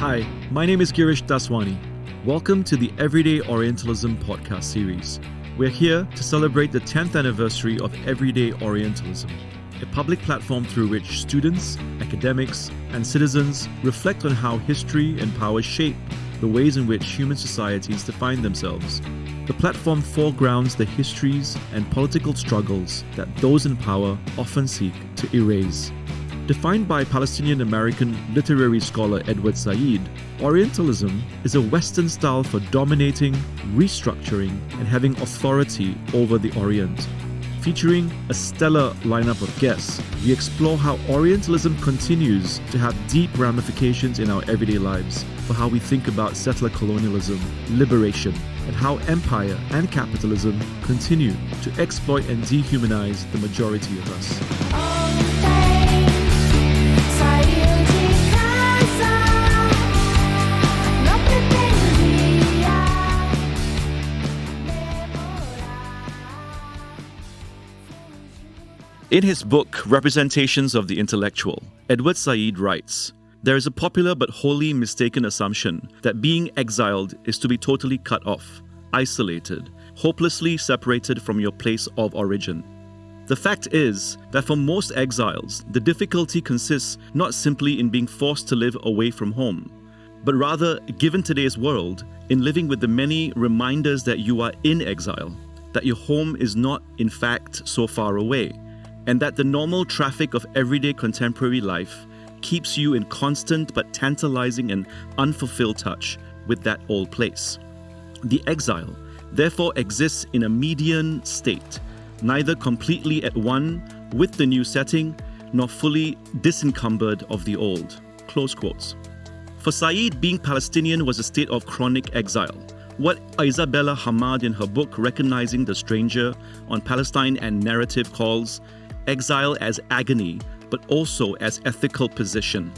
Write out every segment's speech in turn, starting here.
Hi, my name is Girish Daswani. Welcome to the Everyday Orientalism podcast series. We're here to celebrate the 10th anniversary of Everyday Orientalism, a public platform through which students, academics, and citizens reflect on how history and power shape the ways in which human societies define themselves. The platform foregrounds the histories and political struggles that those in power often seek to erase. Defined by Palestinian-American literary scholar Edward Said, Orientalism is a Western style for dominating, restructuring, and having authority over the Orient. Featuring a stellar lineup of guests, we explore how Orientalism continues to have deep ramifications in our everyday lives, for how we think about settler colonialism, liberation, and how empire and capitalism continue to exploit and dehumanize the majority of us. In his book, Representations of the Intellectual, Edward Said writes, "There is a popular but wholly mistaken assumption that being exiled is to be totally cut off, isolated, hopelessly separated from your place of origin. The fact is that for most exiles, the difficulty consists not simply in being forced to live away from home, but rather, given today's world, in living with the many reminders that you are in exile, that your home is not, in fact, so far away, and that the normal traffic of everyday contemporary life keeps you in constant but tantalizing and unfulfilled touch with that old place. The exile, therefore, exists in a median state, neither completely at one with the new setting, nor fully disencumbered of the old." Close quotes. For Said, being Palestinian was a state of chronic exile. What Isabella Hamad in her book Recognizing the Stranger on Palestine and Narrative calls exile as agony, but also as ethical position.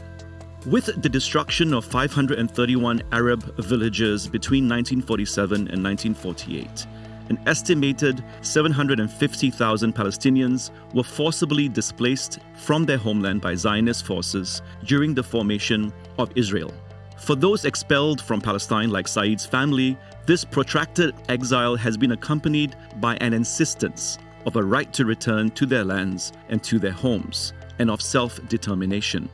With the destruction of 531 Arab villages between 1947 and 1948, an estimated 750,000 Palestinians were forcibly displaced from their homeland by Zionist forces during the formation of Israel. For those expelled from Palestine, like Said's family, this protracted exile has been accompanied by an insistence of a right to return to their lands and to their homes, and of self-determination.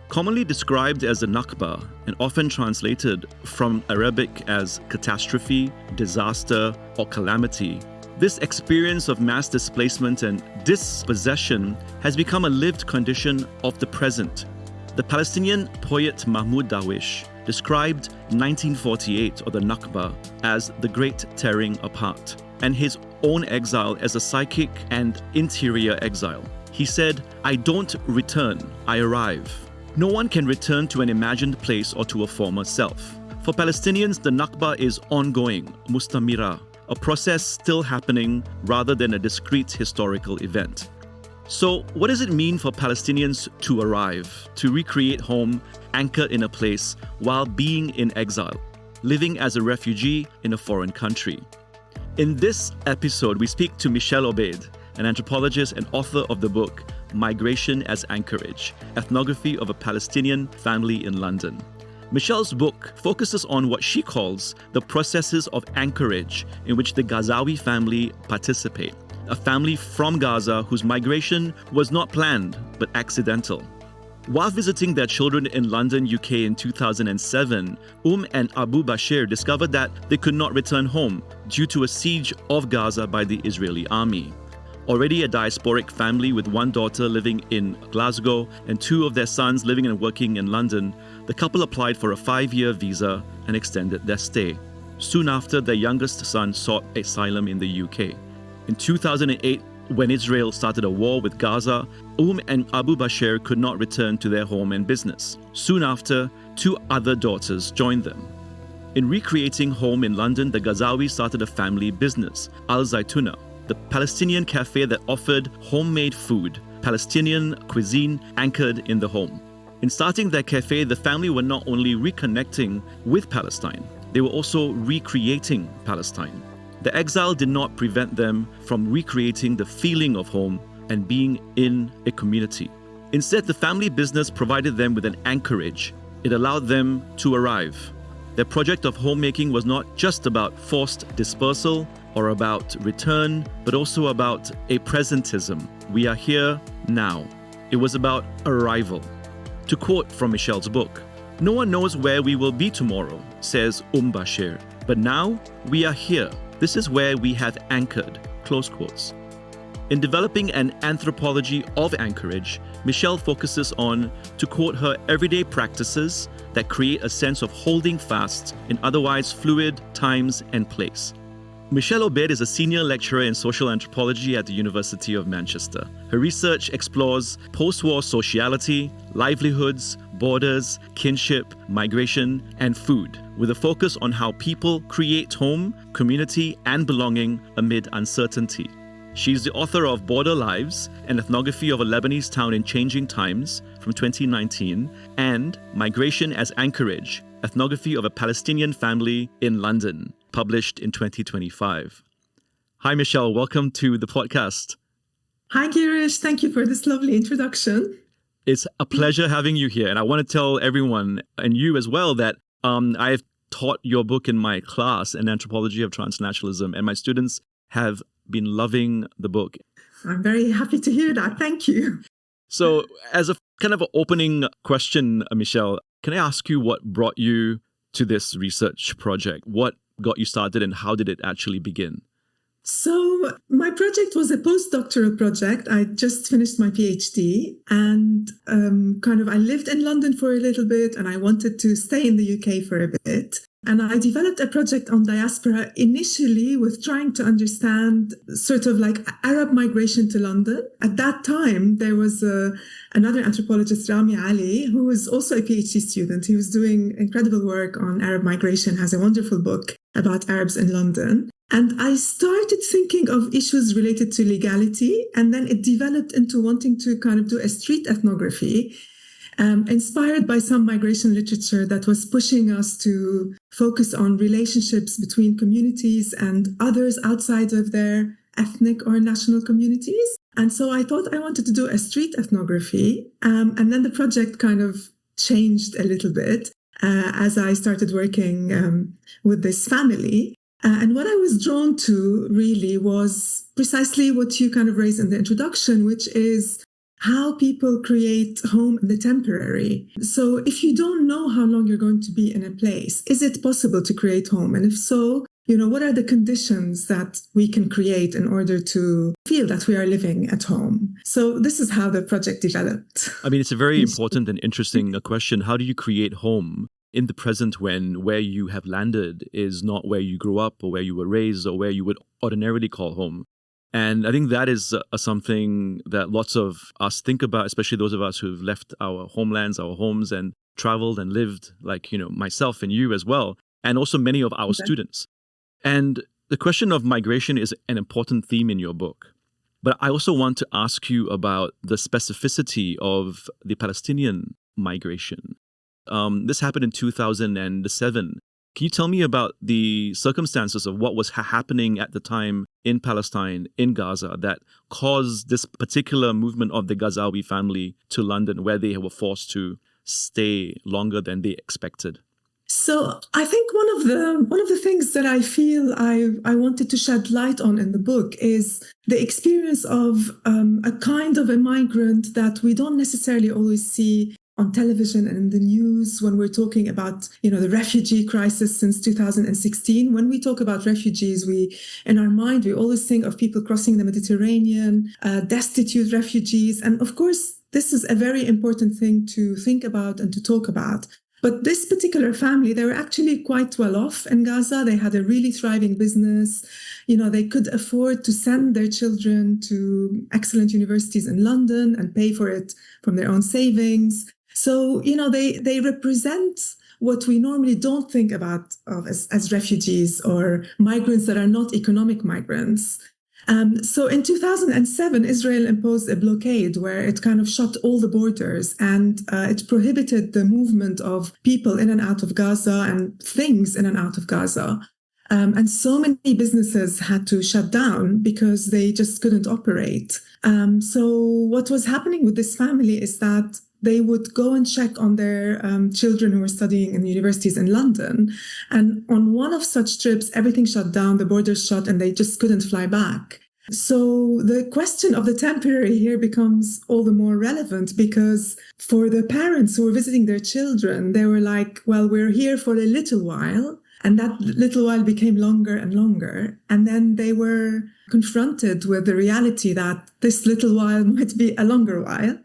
Commonly described as a Nakba, and often translated from Arabic as catastrophe, disaster, or calamity, this experience of mass displacement and dispossession has become a lived condition of the present. The Palestinian poet Mahmoud Darwish described 1948, or the Nakba, as the great tearing apart, and his own exile as a psychic and interior exile. He said, "I don't return, I arrive." No one can return to an imagined place or to a former self. For Palestinians, the Nakba is ongoing, mustamira, a process still happening rather than a discrete historical event. So, what does it mean for Palestinians to arrive, to recreate home, anchored in a place while being in exile, living as a refugee in a foreign country? In this episode, we speak to Michelle Obeid, an anthropologist and author of the book Migration as Anchorage, Ethnography of a Palestinian Family in London. Michelle's book focuses on what she calls the processes of anchorage in which the Gazawi family participate, a family from Gaza whose migration was not planned but accidental. While visiting their children in London, UK in 2007, and Abu Bashir discovered that they could not return home due to a siege of Gaza by the Israeli army. Already a diasporic family with one daughter living in Glasgow and two of their sons living and working in London, the couple applied for a 5-year visa and extended their stay. Soon after, their youngest son sought asylum in the UK. In 2008, when Israel started a war with Gaza, and Abu Bashir could not return to their home and business. Soon after, 2 other daughters joined them. In recreating home in London, the Gazawis started a family business, Al Zaytuna, the Palestinian cafe that offered homemade food, Palestinian cuisine anchored in the home. In starting their cafe, the family were not only reconnecting with Palestine, they were also recreating Palestine. The exile did not prevent them from recreating the feeling of home and being in a community. Instead, the family business provided them with an anchorage It allowed them to arrive. Their project of homemaking was not just about forced dispersal or about return, but also about a presentism. We are here now. It was about arrival. To quote from Michelle's book, "No one knows where we will be tomorrow," says Bashir. "But now we are here. This is where we have anchored." Close quotes. In developing an anthropology of anchorage, Michelle focuses on, to quote her, everyday practices that create a sense of holding fast in otherwise fluid times and place. Michelle Obeid is a senior lecturer in social anthropology at the University of Manchester. Her research explores post-war sociality, livelihoods, borders, kinship, migration, and food, with a focus on how people create home, community, and belonging amid uncertainty. She's the author of Border Lives, an ethnography of a Lebanese town in changing times from 2019, and Migration as Anchorage, ethnography of a Palestinian family in London, published in 2025. Hi, Michelle. Welcome to the podcast. Hi, Girish. Thank you for this lovely introduction. It's a pleasure having you here. And I want to tell everyone, and you as well, that I have taught your book in my class, An Anthropology of Transnationalism, and my students have been loving the book. I'm very happy to hear that. Thank you. So as a kind of an opening question, Michelle, can I ask you what brought you to this research project? What got you started and how did it actually begin? So my project was a postdoctoral project. I just finished my PhD and I lived in London for a little bit and I wanted to stay in the UK for a bit. And I developed a project on diaspora initially with trying to understand sort of like Arab migration to London. At that time, there was another anthropologist, Ramy, who was also a PhD student. He was doing incredible work on Arab migration, has a wonderful book about Arabs in London. And I started thinking of issues related to legality, and then it developed into wanting to kind of do a street ethnography, inspired by some migration literature that was pushing us to focus on relationships between communities and others outside of their ethnic or national communities. And so I thought I wanted to do a street ethnography. And then the project kind of changed a little bit as I started working with this family. And what I was drawn to really was precisely what you kind of raised in the introduction, which is how people create home in the temporary. So if you don't know how long you're going to be in a place, is it possible to create home? And if so, what are the conditions that we can create in order to feel that we are living at home? So this is how the project developed. I mean, it's a very important and interesting question. How do you create home in the present when where you have landed is not where you grew up or where you were raised or where you would ordinarily call home? And I think that is something that lots of us think about, especially those of us who've left our homelands, our homes, and traveled and lived, like, myself and you as well, and also many of our students. And the question of migration is an important theme in your book. But I also want to ask you about the specificity of the Palestinian migration. This happened in 2007. Can you tell me about the circumstances of what was happening at the time in Palestine, in Gaza, that caused this particular movement of the Ghazawi family to London, where they were forced to stay longer than they expected? So I think one of the things that I feel I wanted to shed light on in the book is the experience of a kind of a migrant that we don't necessarily always see on television and in the news when we're talking about, the refugee crisis since 2016. When we talk about refugees, in our mind, we always think of people crossing the Mediterranean, destitute refugees. And of course, this is a very important thing to think about and to talk about. But this particular family, they were actually quite well off in Gaza. They had a really thriving business. They could afford to send their children to excellent universities in London and pay for it from their own savings. So, they represent what we normally don't think about as refugees or migrants that are not economic migrants. So in 2007, Israel imposed a blockade where it kind of shut all the borders and it prohibited the movement of people in and out of Gaza and things in and out of Gaza. And so many businesses had to shut down because they just couldn't operate. So what was happening with this family is that they would go and check on their children who were studying in universities in London. And on one of such trips, everything shut down, the borders shut, and they just couldn't fly back. So the question of the temporary here becomes all the more relevant, because for the parents who were visiting their children, they were like, well, we're here for a little while. And that little while became longer and longer. And then they were confronted with the reality that this little while might be a longer while.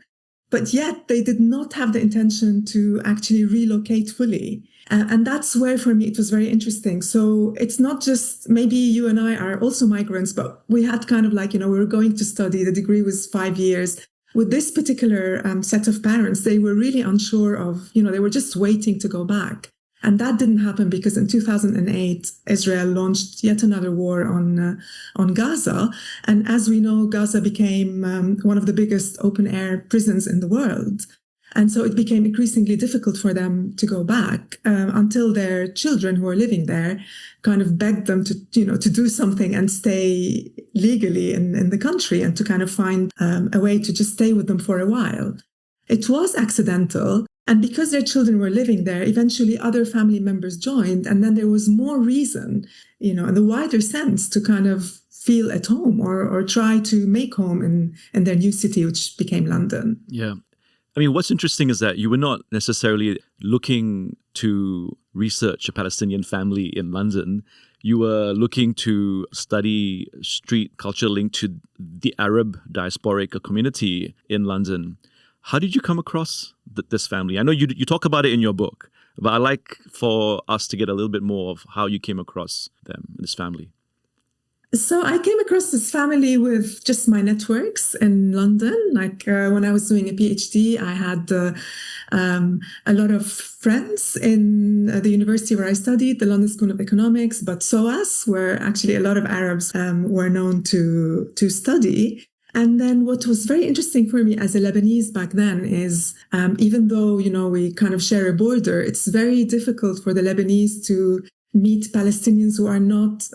But yet they did not have the intention to actually relocate fully. And that's where, for me, it was very interesting. So it's not just, maybe you and I are also migrants, but we had kind of like, we were going to study. The degree was 5 years. With this particular set of parents, they were really unsure of, they were just waiting to go back. And that didn't happen because in 2008, Israel launched yet another war on Gaza. And as we know, Gaza became one of the biggest open-air prisons in the world. And so it became increasingly difficult for them to go back until their children who were living there kind of begged them to do something and stay legally in the country and to kind of find a way to just stay with them for a while. It was accidental. And because their children were living there, eventually other family members joined. And then there was more reason, in the wider sense, to kind of feel at home or try to make home in their new city, which became London. Yeah. I mean, what's interesting is that you were not necessarily looking to research a Palestinian family in London. You were looking to study street culture linked to the Arab diasporic community in London. How did you come across this family? I know you talk about it in your book, but I'd like for us to get a little bit more of how you came across them, this family. So I came across this family with just my networks in London. Like when I was doing a PhD, I had a lot of friends in the university where I studied, the London School of Economics, but SOAS, where actually a lot of Arabs were known to study. And then what was very interesting for me as a Lebanese back then is even though, we kind of share a border, it's very difficult for the Lebanese to meet Palestinians who are not,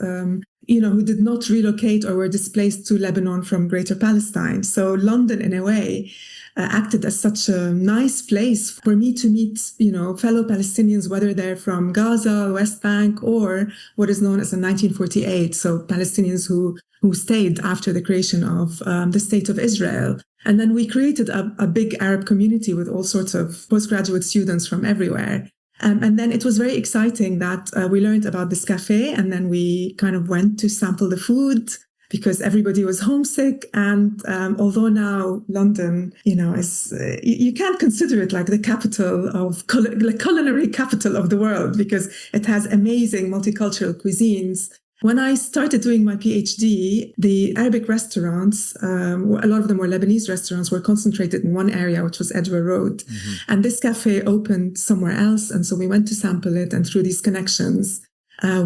who did not relocate or were displaced to Lebanon from Greater Palestine. So London, in a way, acted as such a nice place for me to meet, fellow Palestinians, whether they're from Gaza, West Bank, or what is known as the 1948. So Palestinians who stayed after the creation of the State of Israel. And then we created a big Arab community with all sorts of postgraduate students from everywhere. And then it was very exciting that we learned about this cafe, and then we kind of went to sample the food because everybody was homesick. And although now London, is you can't consider it like the capital of the culinary capital of the world because it has amazing multicultural cuisines. When I started doing my PhD, the Arabic restaurants, a lot of them were Lebanese restaurants, were concentrated in one area, which was Edgware Road. Mm-hmm. And this cafe opened somewhere else. And so we went to sample it. And through these connections,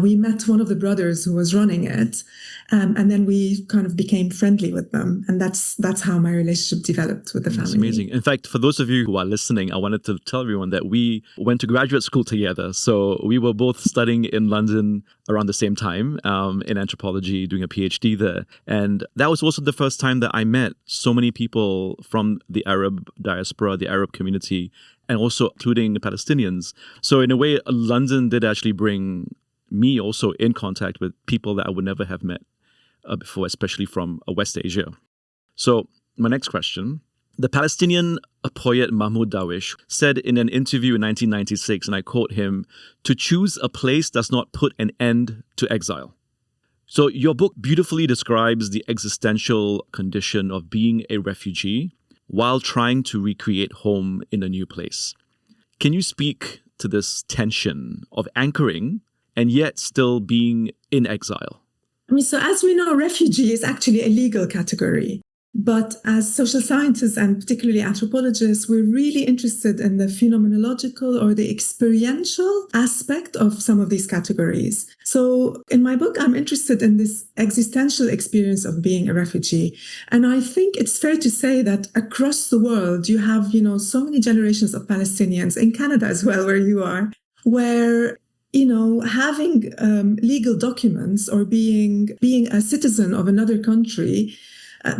we met one of the brothers who was running it. And then we kind of became friendly with them. And that's how my relationship developed with the family. That's amazing. In fact, for those of you who are listening, I wanted to tell everyone that we went to graduate school together. So we were both studying in London around the same time in anthropology, doing a PhD there. And that was also the first time that I met so many people from the Arab diaspora, the Arab community, and also including the Palestinians. So in a way, London did actually bring me also in contact with people that I would never have met before, especially from West Asia. So my next question, the Palestinian poet Mahmoud Darwish said in an interview in 1996, and I quote him, "To choose a place does not put an end to exile." So your book beautifully describes the existential condition of being a refugee while trying to recreate home in a new place. Can you speak to this tension of anchoring and yet still being in exile? So as we know, refugee is actually a legal category. But as social scientists and particularly anthropologists, we're really interested in the phenomenological or the experiential aspect of some of these categories. So in my book, I'm interested in this existential experience of being a refugee. And I think it's fair to say that across the world, you have, so many generations of Palestinians, in Canada as well, where you are, where having legal documents or being a citizen of another country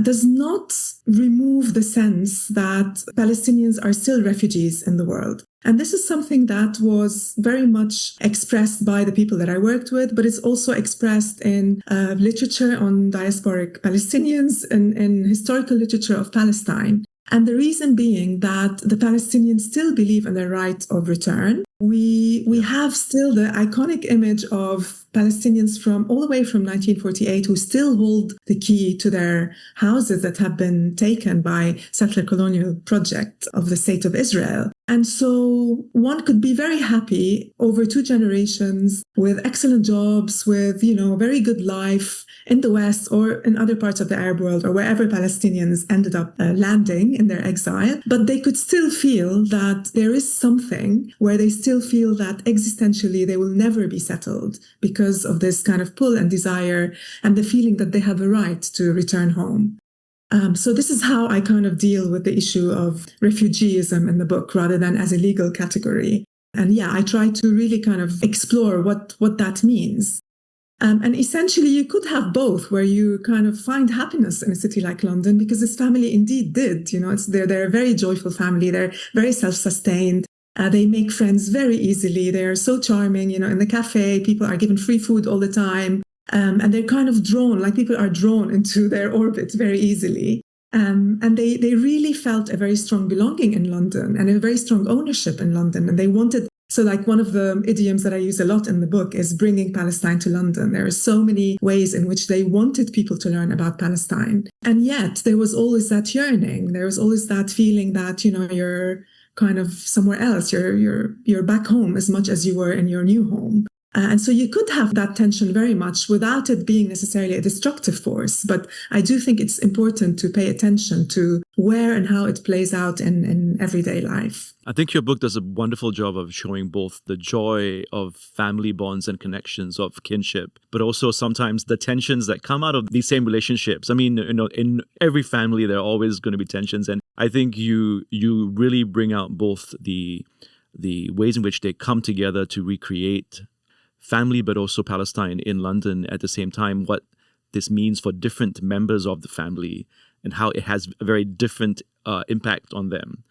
does not remove the sense that Palestinians are still refugees in the world. And this is something that was very much expressed by the people that I worked with, but it's also expressed in literature on diasporic Palestinians and in historical literature of Palestine. And the reason being that the Palestinians still believe in their right of return. We have still the iconic image of Palestinians from all the way from 1948 who still hold the key to their houses that have been taken by settler colonial project of the State of Israel. And so one could be very happy over 2 generations with excellent jobs, with, a very good life in the West or in other parts of the Arab world or wherever Palestinians ended up landing in their exile. But they could still feel that there is something where they still feel that existentially they will never be settled because of this kind of pull and desire and the feeling that they have a right to return home. So this is how I kind of deal with the issue of refugeeism in the book rather than as a legal category. And I try to really kind of explore what that means. And essentially, you could have both, where you kind of find happiness in a city like London, because this family indeed did. They're a very joyful family. They're very self-sustained. They make friends very easily. They're so charming. In the cafe, people are given free food all the time. And they're kind of drawn, like people are drawn into their orbit very easily. And they really felt a very strong belonging in London and a very strong ownership in London. And they wanted, so like one of the idioms that I use a lot in the book is bringing Palestine to London. There are so many ways in which they wanted people to learn about Palestine. And yet there was always that yearning. There was always that feeling that, you're kind of somewhere else. You're back home as much as you were in your new home. And so you could have that tension very much without it being necessarily a destructive force. But I do think it's important to pay attention to where and how it plays out in everyday life. I think your book does a wonderful job of showing both the joy of family bonds and connections of kinship, but also sometimes the tensions that come out of these same relationships. I mean, in every family, there are always going to be tensions. And I think you really bring out both the ways in which they come together to recreate family, but also Palestine in London at the same time, what this means for different members of the family and how it has a very different impact on them.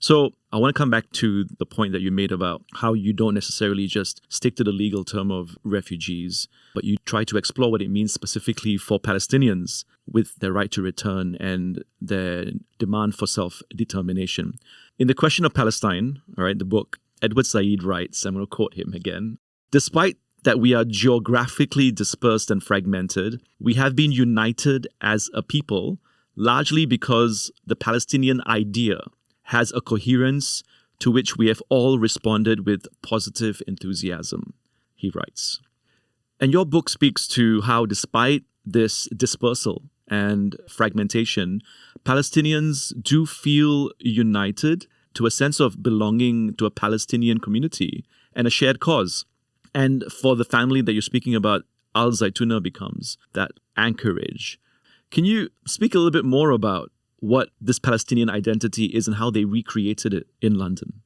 So I want to come back to the point that you made about how you don't necessarily just stick to the legal term of refugees, but you try to explore what it means specifically for Palestinians with their right to return and their demand for self-determination. In The Question of Palestine, the book, Edward Said writes, I'm going to quote him again, "Despite that we are geographically dispersed and fragmented, we have been united as a people, largely because the Palestinian idea has a coherence to which we have all responded with positive enthusiasm," he writes. And your book speaks to how, despite this dispersal and fragmentation, Palestinians do feel united to a sense of belonging to a Palestinian community and a shared cause. And for the family that you're speaking about, Al Zaytuna becomes that anchorage. Can you speak a little bit more about what this Palestinian identity is and how they recreated it in London?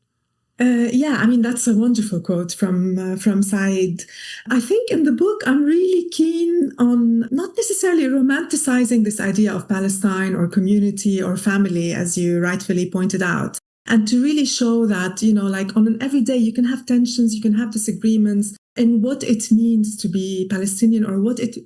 That's a wonderful quote from Said. I think in the book, I'm really keen on not necessarily romanticizing this idea of Palestine or community or family, as you rightfully pointed out. And to really show that, like on an everyday, you can have tensions, you can have disagreements in what it means to be Palestinian or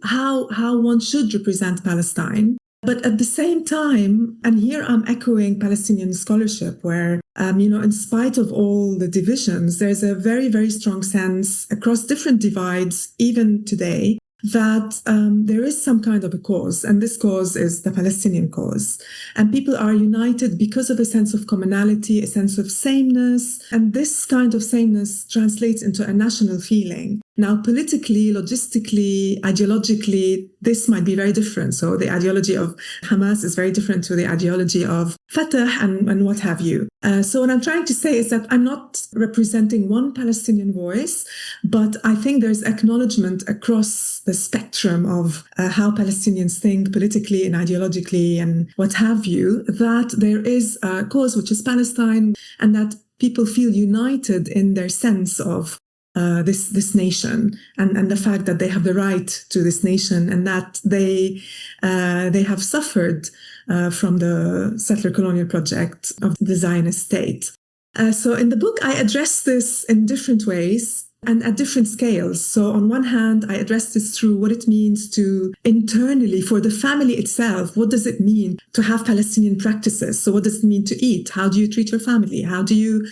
how one should represent Palestine. But at the same time, and here I'm echoing Palestinian scholarship, where, in spite of all the divisions, there's a very, very strong sense across different divides, even today, that there is some kind of a cause, and this cause is the Palestinian cause. And people are united because of a sense of commonality, a sense of sameness, and this kind of sameness translates into a national feeling. Now, politically, logistically, ideologically, this might be very different. So the ideology of Hamas is very different to the ideology of Fatah and what have you. So what I'm trying to say is that I'm not representing one Palestinian voice, but I think there's acknowledgement across the spectrum of how Palestinians think politically and ideologically and what have you, that there is a cause which is Palestine, and that people feel united in their sense of this nation and the fact that they have the right to this nation and that they have suffered from the settler colonial project of the Zionist state. So in the book, I address this in different ways and at different scales. So on one hand, I address this through what it means to internally, for the family itself, what does it mean to have Palestinian practices? So what does it mean to eat? How do you treat your family? How do you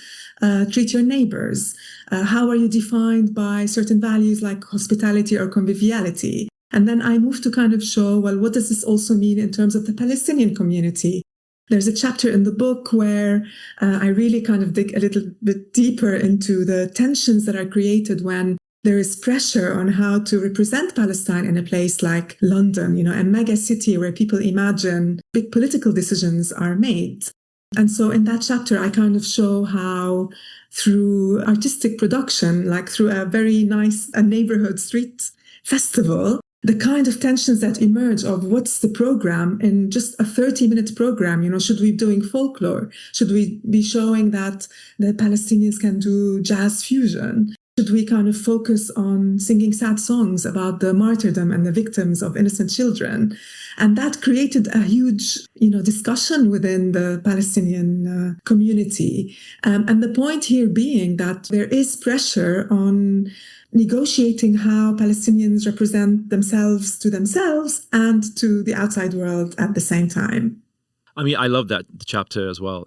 treat your neighbors? How are you defined by certain values like hospitality or conviviality? And then I move to kind of show, well, what does this also mean in terms of the Palestinian community? There's a chapter in the book where I really kind of dig a little bit deeper into the tensions that are created when there is pressure on how to represent Palestine in a place like London, a mega city where people imagine big political decisions are made. And so in that chapter, I kind of show how through artistic production, like through a very nice neighborhood street festival, the kind of tensions that emerge of what's the program in just a 30-minute program, should we be doing folklore? Should we be showing that the Palestinians can do jazz fusion? Should we kind of focus on singing sad songs about the martyrdom and the victims of innocent children? And that created a huge, discussion within the Palestinian community. And the point here being that there is pressure on negotiating how Palestinians represent themselves and to the outside world at the same time. I mean, I love that chapter as well.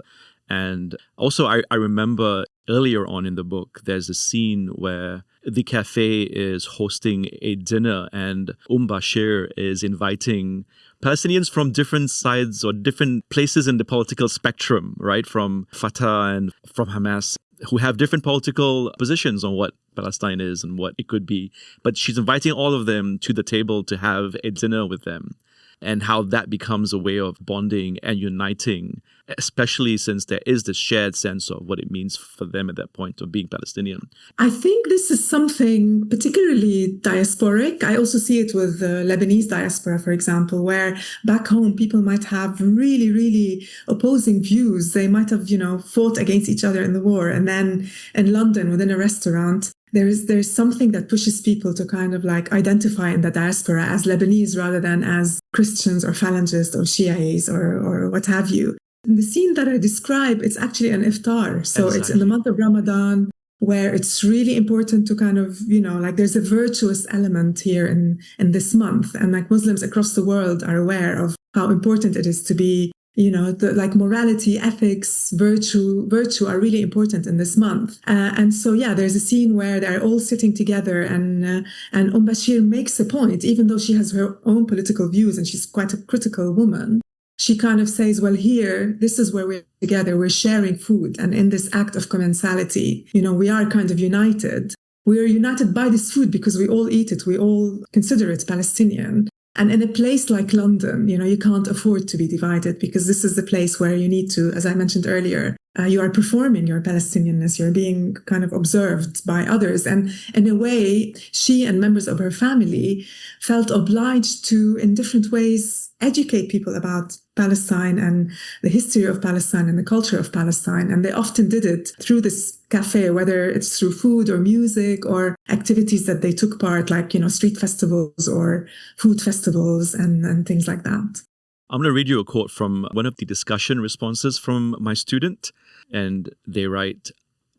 And also, I remember earlier on in the book, there's a scene where the cafe is hosting a dinner and Bashir is inviting Palestinians from different sides or different places in the political spectrum, right? From Fatah and from Hamas, who have different political positions on what Palestine is and what it could be. But she's inviting all of them to the table to have a dinner with them, and how that becomes a way of bonding and uniting, especially since there is this shared sense of what it means for them at that point of being Palestinian. I think this is something particularly diasporic. I also see it with the Lebanese diaspora, for example, where back home people might have really, really opposing views. They might have, fought against each other in the war. And then in London, within a restaurant, there's something that pushes people to kind of like identify in the diaspora as Lebanese rather than as Christians or Phalangists or Shias or what have you. In the scene that I describe, it's actually an iftar. So exactly. It's in the month of Ramadan, where it's really important to kind of, there's a virtuous element here in this month. And like Muslims across the world are aware of how important it is to be, morality, ethics, virtue are really important in this month. And so, there's a scene where they're all sitting together and Bashir makes a point, even though she has her own political views and she's quite a critical woman. She kind of says, well, here, this is where we're together, we're sharing food. And in this act of commensality, we are kind of united. We are united by this food because we all eat it. We all consider it Palestinian. And in a place like London, you can't afford to be divided because this is the place where you need to, as I mentioned earlier, you are performing your Palestinianness. You're being kind of observed by others. And in a way, she and members of her family felt obliged to, in different ways, educate people about Palestine and the history of Palestine and the culture of Palestine. And they often did it through this cafe, whether it's through food or music or activities that they took part, like, street festivals or food festivals and things like that. I'm going to read you a quote from one of the discussion responses from my student. And they write,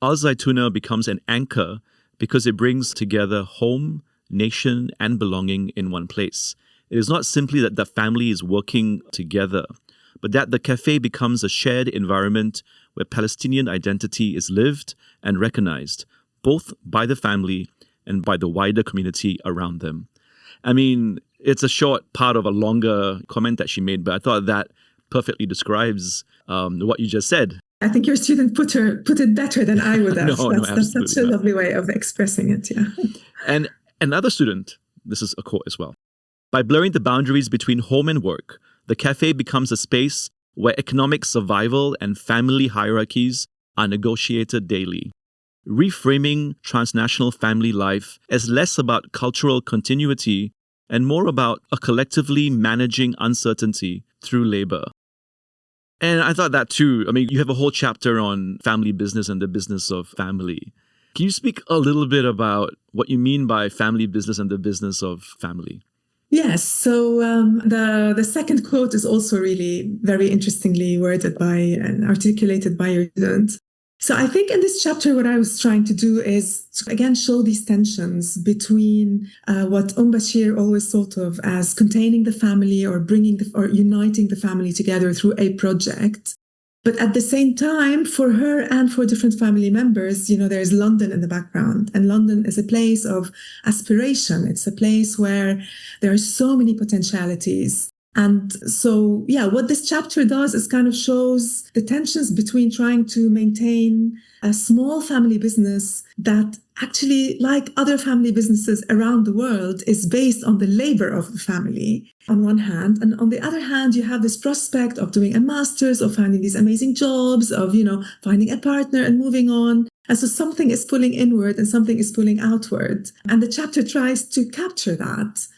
Al-Zaytuna becomes an anchor because it brings together home, nation, and belonging in one place. It is not simply that the family is working together, but that the cafe becomes a shared environment where Palestinian identity is lived and recognized, both by the family and by the wider community around them. I mean, it's a short part of a longer comment that she made, but I thought that perfectly describes what you just said. I think your student put it better than I would have. That's such a lovely way of expressing it, yeah. And another student, this is a quote as well. By blurring the boundaries between home and work, the cafe becomes a space where economic survival and family hierarchies are negotiated daily. Reframing transnational family life as less about cultural continuity and more about a collectively managing uncertainty through labor. And I thought that too. I mean, you have a whole chapter on family business and the business of family. Can you speak a little bit about what you mean by family business and the business of family? Yes. So the second quote is also really very interestingly worded by and articulated by your student. So I think in this chapter, what I was trying to do is to, again, show these tensions between what Bashir always thought of as containing the family or or uniting the family together through a project. But at the same time, for her and for different family members, there's London in the background. And London is a place of aspiration. It's a place where there are so many potentialities. And so, what this chapter does is kind of shows the tensions between trying to maintain a small family business that actually, like other family businesses around the world, is based on the labor of the family on one hand. And on the other hand, you have this prospect of doing a master's, of finding these amazing jobs, of, finding a partner and moving on. And so something is pulling inward and something is pulling outward. And the chapter tries to capture that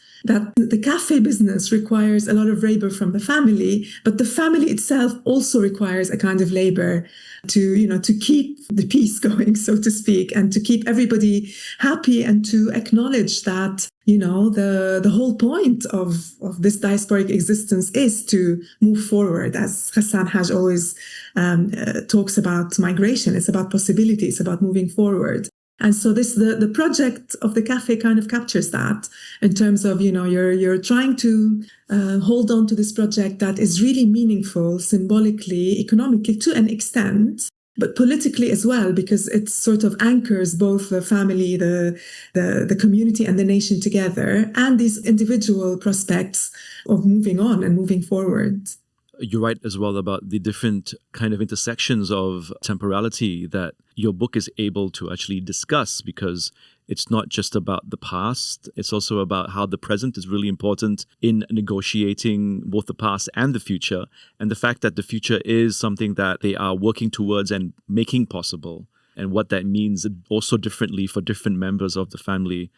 the cafe business requires a lot of labor from the family, but the family itself also requires a kind of labor to keep the peace going, so to speak, and to keep everybody happy and to acknowledge that, the whole point of this diasporic existence is to move forward. As Hassan Haj always talks about migration, it's about possibility, it's about moving forward. And so the project of the cafe kind of captures that in terms of, you're trying to hold on to this project that is really meaningful symbolically, economically to an extent, but politically as well, because it sort of anchors both the family, the community and the nation together, and these individual prospects of moving on and moving forward. You write as well about the different kind of intersections of temporality that your book is able to actually discuss, because it's not just about the past, it's also about how the present is really important in negotiating both the past and the future, and the fact that the future is something that they are working towards and making possible, and what that means also differently for different members of the family.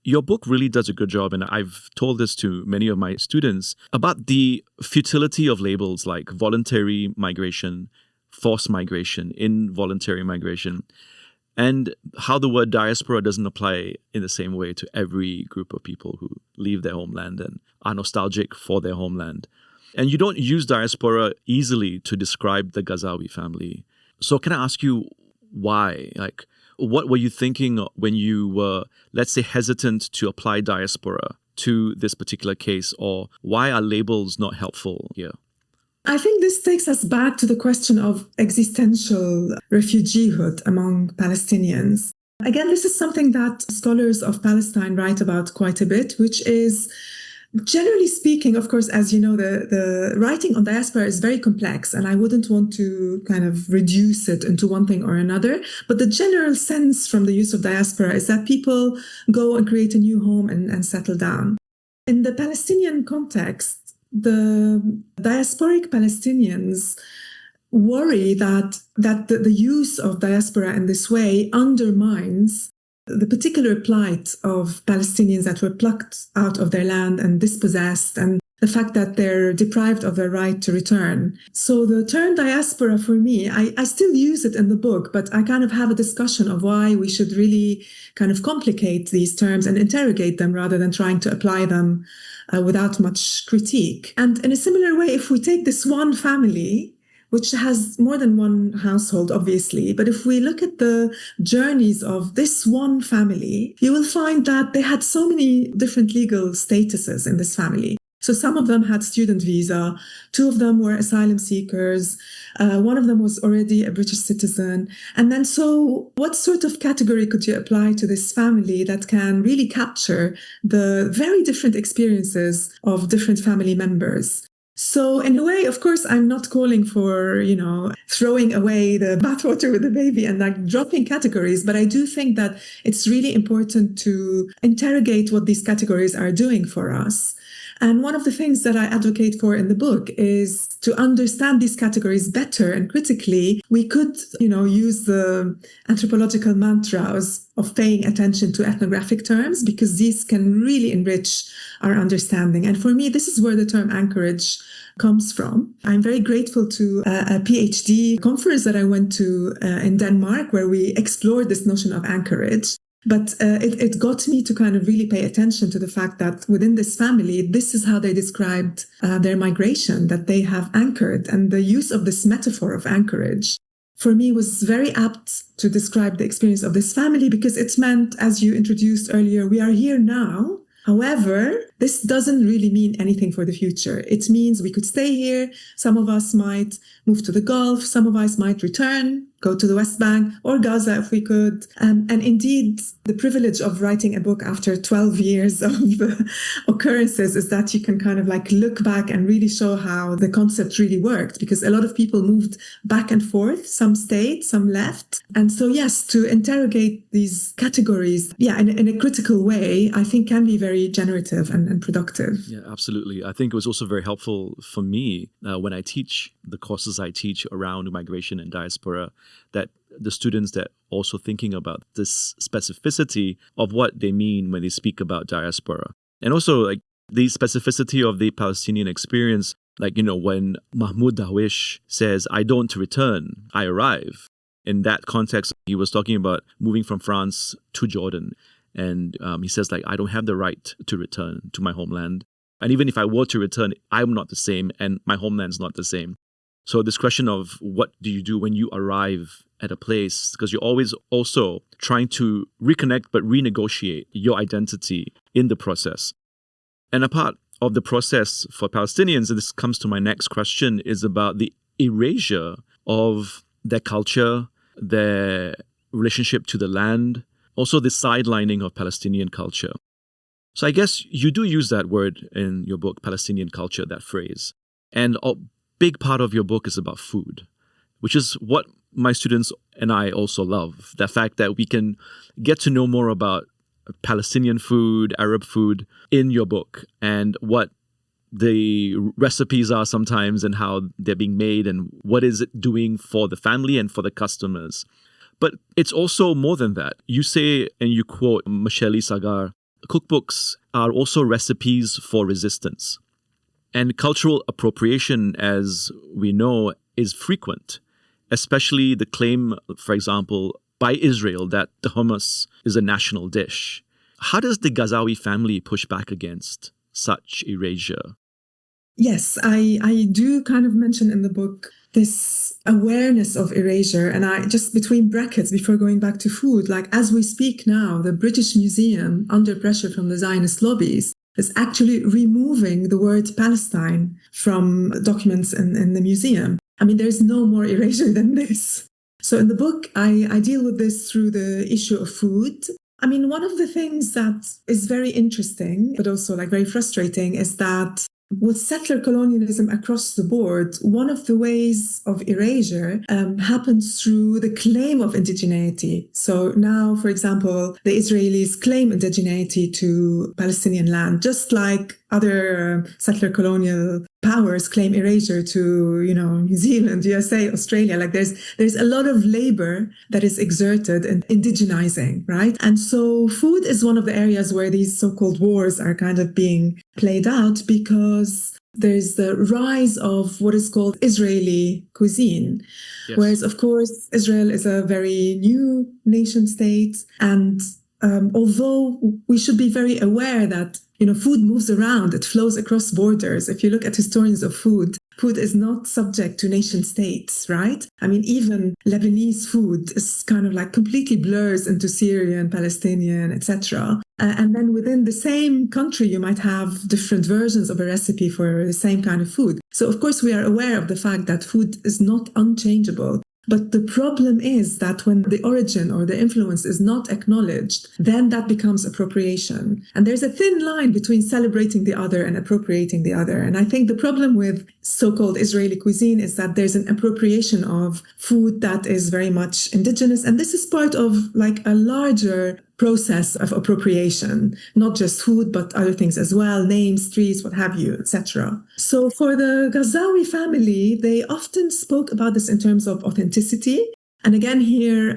Your book really does a good job, and I've told this to many of my students, about the futility of labels like voluntary migration, forced migration, involuntary migration, and how the word diaspora doesn't apply in the same way to every group of people who leave their homeland and are nostalgic for their homeland. And you don't use diaspora easily to describe the Ghazawi family. So can I ask you why? What were you thinking when you were, let's say, hesitant to apply diaspora to this particular case, or why are labels not helpful here? I think this takes us back to the question of existential refugeehood among Palestinians. Again, this is something that scholars of Palestine write about quite a bit, which is, generally speaking, of course, as you know, the writing on diaspora is very complex, and I wouldn't want to kind of reduce it into one thing or another. But the general sense from the use of diaspora is that people go and create a new home and settle down. In the Palestinian context, the diasporic Palestinians worry that the use of diaspora in this way undermines the particular plight of Palestinians that were plucked out of their land and dispossessed, and the fact that they're deprived of their right to return. So the term diaspora, for me, I still use it in the book, but I kind of have a discussion of why we should really kind of complicate these terms and interrogate them rather than trying to apply them without much critique. And in a similar way, if we take this one family, which has more than one household, obviously. But if we look at the journeys of this one family, you will find that they had so many different legal statuses in this family. So some of them had student visa, two of them were asylum seekers, one of them was already a British citizen. And then so what sort of category could you apply to this family that can really capture the very different experiences of different family members? So in a way, of course, I'm not calling for, throwing away the bathwater with the baby and dropping categories, but I do think that it's really important to interrogate what these categories are doing for us. And one of the things that I advocate for in the book is to understand these categories better and critically. We could, use the anthropological mantras of paying attention to ethnographic terms, because these can really enrich our understanding. And for me, this is where the term anchorage comes from. I'm very grateful to a PhD conference that I went to in Denmark, where we explored this notion of anchorage. But it got me to kind of really pay attention to the fact that within this family, this is how they described their migration, that they have anchored. And the use of this metaphor of anchorage, for me, was very apt to describe the experience of this family, because it meant, as you introduced earlier, we are here now. However, this doesn't really mean anything for the future. It means we could stay here. Some of us might move to the Gulf. Some of us might return, go to the West Bank or Gaza if we could. And indeed, the privilege of writing a book after 12 years of occurrences is that you can kind of like look back and really show how the concept really worked, because a lot of people moved back and forth. Some stayed, some left. And so, yes, to interrogate these categories, in a critical way, I think can be very generative and productive. Yeah, absolutely. I think it was also very helpful for me when I teach the courses I teach around migration and diaspora, that the students that also thinking about this specificity of what they mean when they speak about diaspora. And also like the specificity of the Palestinian experience, like, when Mahmoud Darwish says, I don't return, I arrive. In that context, he was talking about moving from France to Jordan. And he says, like, I don't have the right to return to my homeland. And even if I were to return, I'm not the same, and my homeland's not the same. So this question of what do you do when you arrive at a place, because you're always also trying to reconnect but renegotiate your identity in the process. And a part of the process for Palestinians, and this comes to my next question, is about the erasure of their culture, their relationship to the land, also the sidelining of Palestinian culture. So I guess you do use that word in your book, Palestinian culture, that phrase. And a big part of your book is about food, which is what my students and I also love. The fact that we can get to know more about Palestinian food, Arab food in your book, and what the recipes are sometimes and how they're being made and what is it doing for the family and for the customers. But it's also more than that. You say, and you quote Michele Sagar, cookbooks are also recipes for resistance. And cultural appropriation, as we know, is frequent, especially the claim, for example, by Israel that the hummus is a national dish. How does the Ghazawi family push back against such erasure? Yes, I do kind of mention in the book this awareness of erasure. And I just, between brackets, before going back to food, like as we speak now, the British Museum, under pressure from the Zionist lobbies, is actually removing the word Palestine from documents in the museum. I mean, there's no more erasure than this. So in the book, I deal with this through the issue of food. I mean, one of the things that is very interesting, but also like very frustrating, is that with settler colonialism across the board, one of the ways of erasure happens through the claim of indigeneity. So now, for example, the Israelis claim indigeneity to Palestinian land, just like other settler colonial powers claim erasure to, New Zealand, USA, Australia. Like there's a lot of labor that is exerted in indigenizing, right? And so food is one of the areas where these so-called wars are kind of being played out, because there's the rise of what is called Israeli cuisine. Yes. Whereas, of course, Israel is a very new nation state. And although we should be very aware that food moves around, it flows across borders. If you look at historians of food, food is not subject to nation states, right? I mean, even Lebanese food is kind of like completely blurs into Syrian, Palestinian, etc. And then within the same country, you might have different versions of a recipe for the same kind of food. So, of course, we are aware of the fact that food is not unchangeable. But the problem is that when the origin or the influence is not acknowledged, then that becomes appropriation. And there's a thin line between celebrating the other and appropriating the other. And I think the problem with so-called Israeli cuisine is that there's an appropriation of food that is very much indigenous. And this is part of like a larger process of appropriation, not just food, but other things as well, names, streets, what have you, etc. So for the Ghazawi family, they often spoke about this in terms of authenticity. And again, here,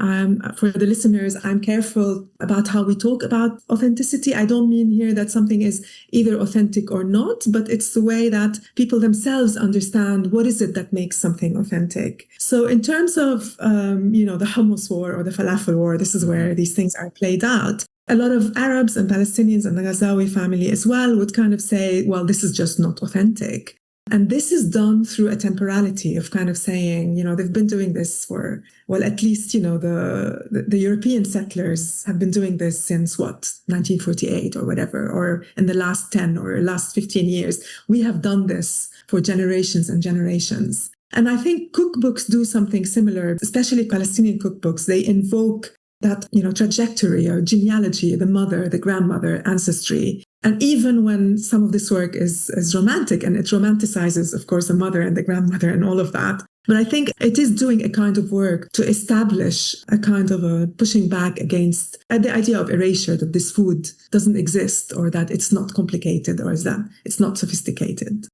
for the listeners, I'm careful about how we talk about authenticity. I don't mean here that something is either authentic or not, but it's the way that people themselves understand what is it that makes something authentic. So in terms of, the hummus war or the falafel war, this is where these things are played out. A lot of Arabs and Palestinians and the Ghazawi family as well would kind of say, well, this is just not authentic. And this is done through a temporality of kind of saying, they've been doing this for, well, at least, the European settlers have been doing this since 1948 or whatever, or in the last 10 or last 15 years. We have done this for generations and generations. And I think cookbooks do something similar, especially Palestinian cookbooks. They invoke that, trajectory or genealogy, the mother, the grandmother, ancestry. And even when some of this work is romantic, and it romanticizes, of course, the mother and the grandmother and all of that, but I think it is doing a kind of work to establish a kind of a pushing back against the idea of erasure, that this food doesn't exist, or that it's not complicated, or that it's not sophisticated.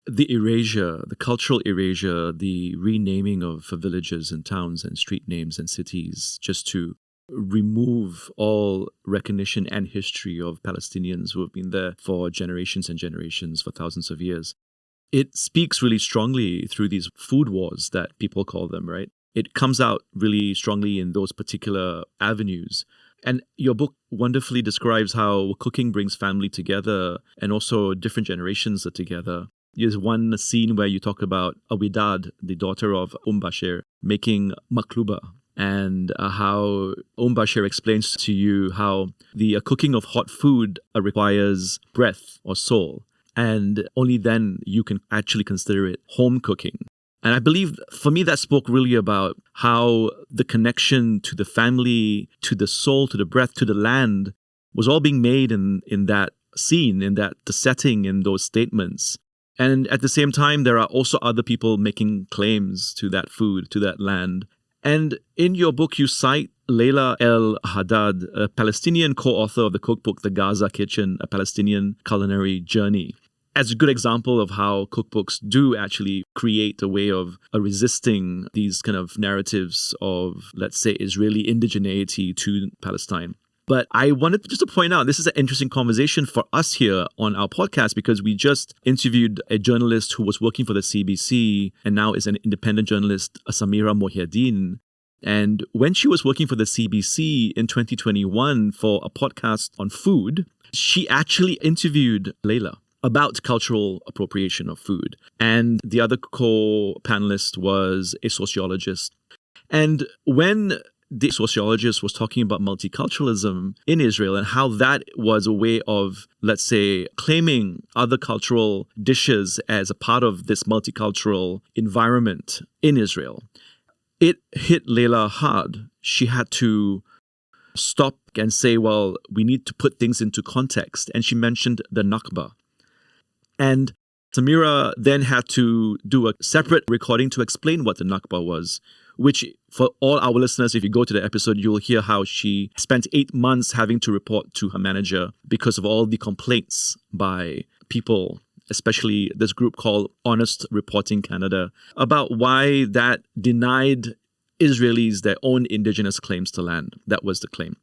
The erasure, the cultural erasure, the renaming of villages and towns and street names and cities, just to remove all recognition and history of Palestinians who have been there for generations and generations, for thousands of years. It speaks really strongly through these food wars that people call them, right? It comes out really strongly in those particular avenues. And your book wonderfully describes how cooking brings family together and also different generations are together. There's one scene where you talk about Obeid, the daughter of Bashir, making makluba, and how Bashir explains to you how the cooking of hot food requires breath or soul, and only then you can actually consider it home cooking. And I believe, for me, that spoke really about how the connection to the family, to the soul, to the breath, to the land was all being made in that scene, in that the setting, in those statements. And at the same time, there are also other people making claims to that food, to that land. And in your book, you cite Leila El Haddad, a Palestinian co-author of the cookbook The Gaza Kitchen, A Palestinian Culinary Journey, as a good example of how cookbooks do actually create a way of resisting these kind of narratives of, let's say, Israeli indigeneity to Palestine. But I wanted just to point out, this is an interesting conversation for us here on our podcast, because we just interviewed a journalist who was working for the CBC and now is an independent journalist, Samira Mohyeddin. And when she was working for the CBC in 2021 for a podcast on food, she actually interviewed Leila about cultural appropriation of food. And the other co-panelist was a sociologist. And when the sociologist was talking about multiculturalism in Israel and how that was a way of, let's say, claiming other cultural dishes as a part of this multicultural environment in Israel, it hit Leila hard. She had to stop and say, well, we need to put things into context. And she mentioned the Nakba. And Samira then had to do a separate recording to explain what the Nakba was, which for all our listeners, if you go to the episode, you'll hear how she spent 8 months having to report to her manager because of all the complaints by people, especially this group called Honest Reporting Canada, about why that denied Israelis their own indigenous claims to land. That was the claim.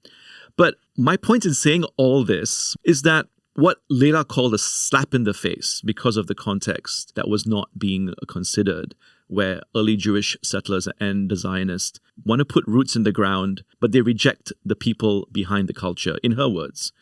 But my point in saying all this is that what Leila called a slap in the face because of the context that was not being considered, where early Jewish settlers and the Zionists want to put roots in the ground, but they reject the people behind the culture. In her words,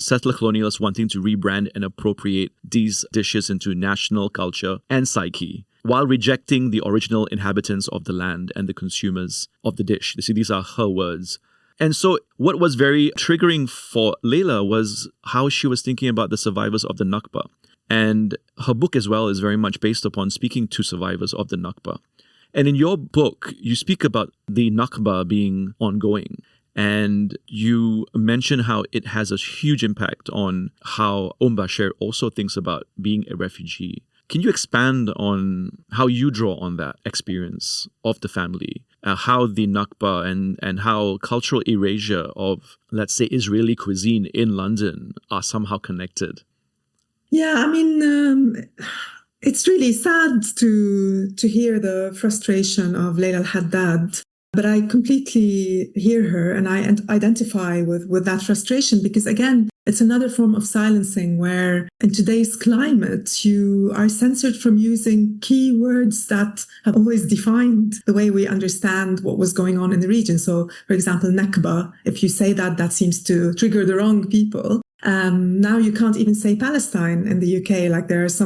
settler colonialists wanting to rebrand and appropriate these dishes into national culture and psyche, while rejecting the original inhabitants of the land and the consumers of the dish. You see, these are her words. And so what was very triggering for Leila was how she was thinking about the survivors of the Nakba. And her book as well is very much based upon speaking to survivors of the Nakba. And in your book, you speak about the Nakba being ongoing. And you mention how it has a huge impact on how Bashir also thinks about being a refugee Can you expand on how you draw on that experience of the family, how the Nakba and how cultural erasure of, let's say, Israeli cuisine in London are somehow connected? Yeah, I mean, it's really sad to hear the frustration of Leila al-Haddad, but I completely hear her and I identify with that frustration because, again, it's another form of silencing where in today's climate, you are censored from using key words that have always defined the way we understand what was going on in the region. So, for example, Nakba, if you say that, that seems to trigger the wrong people. Now you can't even say Palestine in the UK. Like there's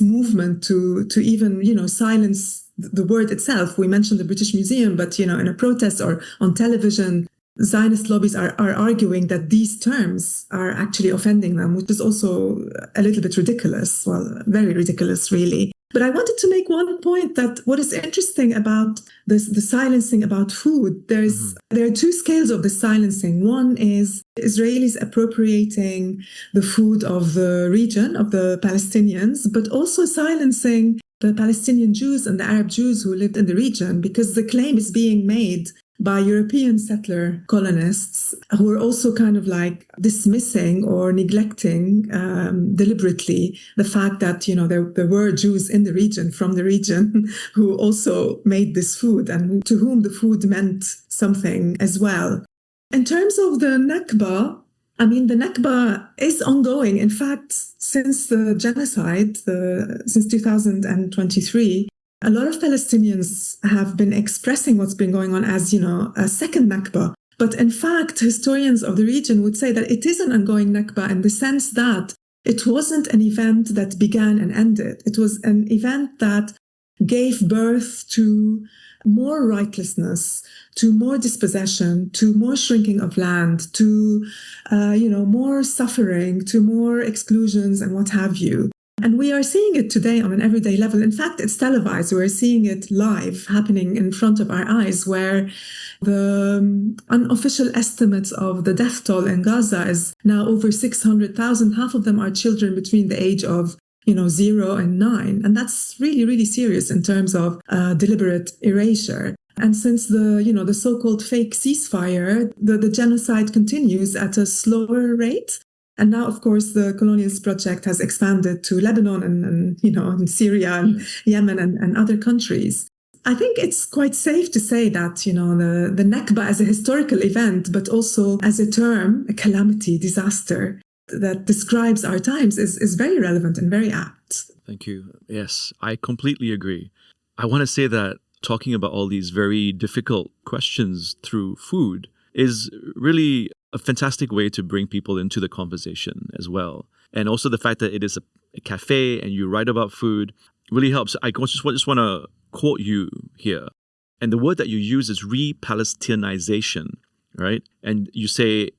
movement to even, silence the word itself. We mentioned the British Museum, but, in a protest or on television, Zionist lobbies are arguing that these terms are actually offending them, which is also a little bit ridiculous. Well, very ridiculous, really. But I wanted to make one point that what is interesting about the silencing about food, there are two scales of the silencing. One is Israelis appropriating the food of the region, of the Palestinians, but also silencing the Palestinian Jews and the Arab Jews who lived in the region, because the claim is being made by European settler colonists who are also kind of like dismissing or neglecting deliberately the fact that, there were Jews in the region, from the region, who also made this food and to whom the food meant something as well. In terms of the Nakba, I mean, the Nakba is ongoing. In fact, since the genocide, since 2023, a lot of Palestinians have been expressing what's been going on as, a second Nakba. But in fact, historians of the region would say that it is an ongoing Nakba in the sense that it wasn't an event that began and ended. It was an event that gave birth to more rightlessness, to more dispossession, to more shrinking of land, to, more suffering, to more exclusions and what have you. And we are seeing it today on an everyday level. In fact, it's televised. We're seeing it live happening in front of our eyes, where the unofficial estimates of the death toll in Gaza is now over 600,000. Half of them are children between the age of 0 and 9. And that's really, really serious in terms of deliberate erasure. And since the so-called fake ceasefire, the genocide continues at a slower rate. And now, of course, the colonialist project has expanded to Lebanon and Syria and Yemen and other countries. I think it's quite safe to say that, the Nakba as a historical event, but also as a term, a calamity, disaster that describes our times is very relevant and very apt. Thank you. Yes, I completely agree. I want to say that talking about all these very difficult questions through food is really a fantastic way to bring people into the conversation as well. And also the fact that it is a cafe and you write about food really helps. I just want to quote you here. And the word that you use is re-Palestinization, right? And you say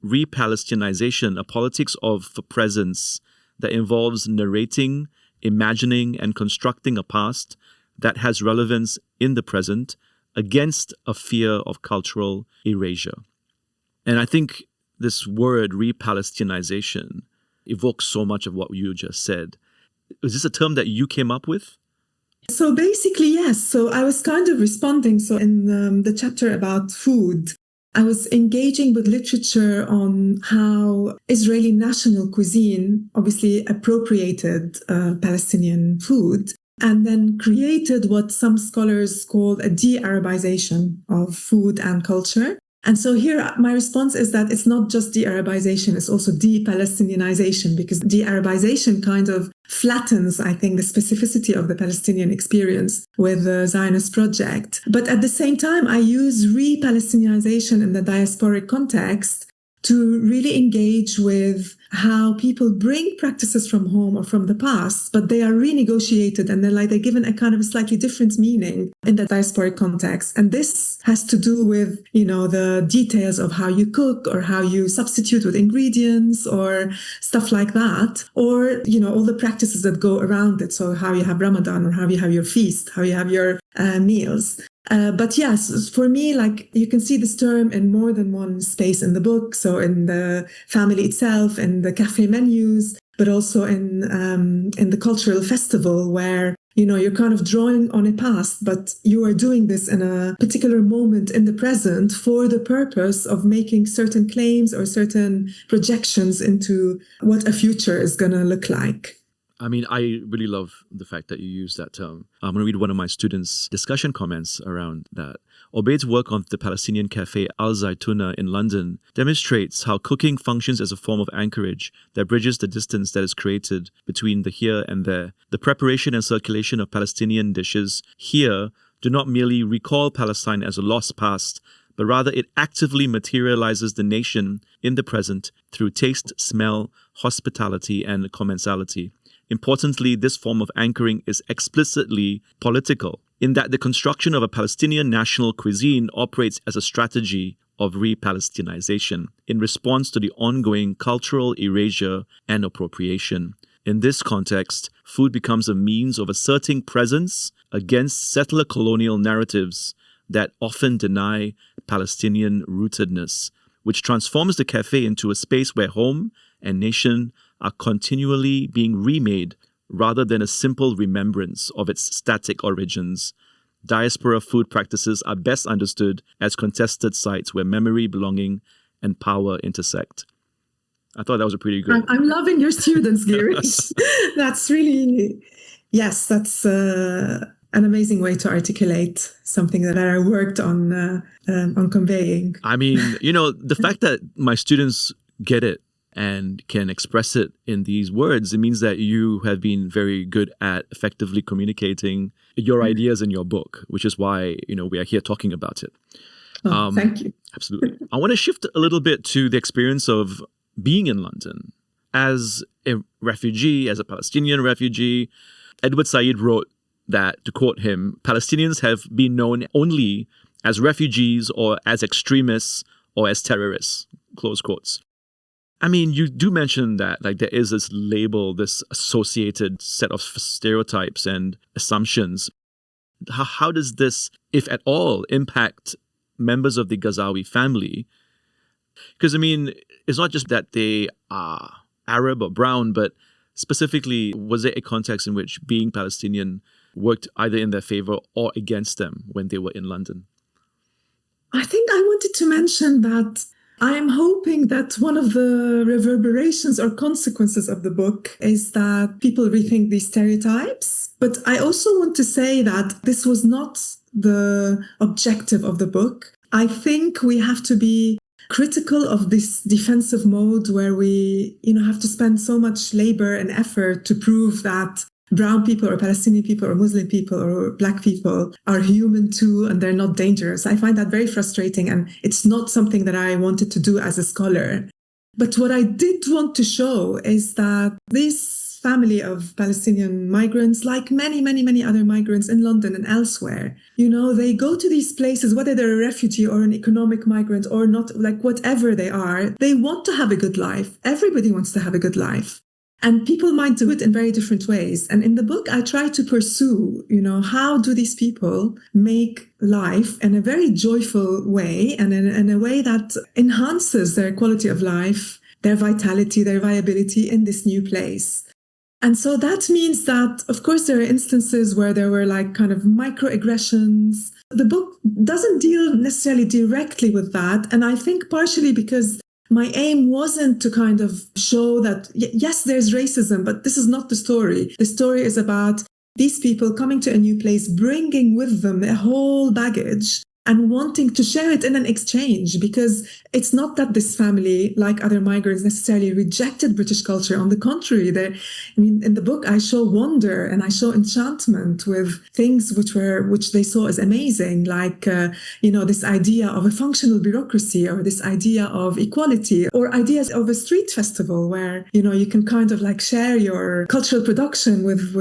re-Palestinization, a politics of presence that involves narrating, imagining, and constructing a past that has relevance in the present against a fear of cultural erasure. And I think this word re-Palestinization evokes so much of what you just said. Is this a term that you came up with? So basically, yes. So I was kind of responding. So in the chapter about food, I was engaging with literature on how Israeli national cuisine obviously appropriated Palestinian food and then created what some scholars call a de-Arabization of food and culture. And so here, my response is that it's not just de-Arabization, it's also de-Palestinianization, because de-Arabization kind of flattens, I think, the specificity of the Palestinian experience with the Zionist project. But at the same time, I use re-Palestinianization in the diasporic context to really engage with how people bring practices from home or from the past, but they are renegotiated and they're given a kind of a slightly different meaning in the diasporic context. And this has to do with, the details of how you cook or how you substitute with ingredients or stuff like that, or, all the practices that go around it. So how you have Ramadan or how you have your feast, how you have your meals. But yes, for me, you can see this term in more than one space in the book. So in the family itself, in the cafe menus, but also in the cultural festival where, you're kind of drawing on a past, but you are doing this in a particular moment in the present for the purpose of making certain claims or certain projections into what a future is going to look like. I mean, I really love the fact that you use that term. I'm going to read one of my students' discussion comments around that. Obeid's work on the Palestinian cafe Al Zaytuna in London demonstrates how cooking functions as a form of anchorage that bridges the distance that is created between the here and there. The preparation and circulation of Palestinian dishes here do not merely recall Palestine as a lost past, but rather it actively materializes the nation in the present through taste, smell, hospitality, and commensality. Importantly, this form of anchoring is explicitly political, in that the construction of a Palestinian national cuisine operates as a strategy of re-Palestinization in response to the ongoing cultural erasure and appropriation. In this context, food becomes a means of asserting presence against settler colonial narratives that often deny Palestinian rootedness, which transforms the cafe into a space where home and nation are continually being remade rather than a simple remembrance of its static origins. Diaspora food practices are best understood as contested sites where memory, belonging, and power intersect. I thought that was a pretty good... I'm loving your students, Girish. That's really... Yes, that's an amazing way to articulate something that I worked on conveying. I mean, the fact that my students get it and can express it in these words, it means that you have been very good at effectively communicating your ideas in your book, which is why, we are here talking about it. Thank you. Absolutely. I want to shift a little bit to the experience of being in London. As a refugee, as a Palestinian refugee, Edward Said wrote that, to quote him, Palestinians have been known only as refugees or as extremists or as terrorists, close quotes. I mean, you do mention that there is this label, this associated set of stereotypes and assumptions. How does this, if at all, impact members of the Ghazawi family? Because, it's not just that they are Arab or brown, but specifically, was there a context in which being Palestinian worked either in their favor or against them when they were in London? I think I wanted to mention that I am hoping that one of the reverberations or consequences of the book is that people rethink these stereotypes. But I also want to say that this was not the objective of the book. I think we have to be critical of this defensive mode where we, have to spend so much labor and effort to prove that brown people or Palestinian people or Muslim people or Black people are human too and they're not dangerous. I find that very frustrating, and it's not something that I wanted to do as a scholar. But what I did want to show is that this family of Palestinian migrants, like many, many, many other migrants in London and elsewhere, they go to these places, whether they're a refugee or an economic migrant or not, whatever they are, they want to have a good life. Everybody wants to have a good life. And people might do it in very different ways. And in the book, I try to pursue, how do these people make life in a very joyful way and in a way that enhances their quality of life, their vitality, their viability in this new place. And so that means that, of course, there are instances where there were kind of microaggressions. The book doesn't deal necessarily directly with that. And I think partially because my aim wasn't to kind of show that, yes, there's racism, but this is not the story. The story is about these people coming to a new place, bringing with them a whole baggage and wanting to share it in an exchange, because it's not that this family, like other migrants, necessarily rejected British culture. On the contrary, in the book, I show wonder and I show enchantment with things which they saw as amazing, like, this idea of a functional bureaucracy, or this idea of equality, or ideas of a street festival where, you can kind of share your cultural production with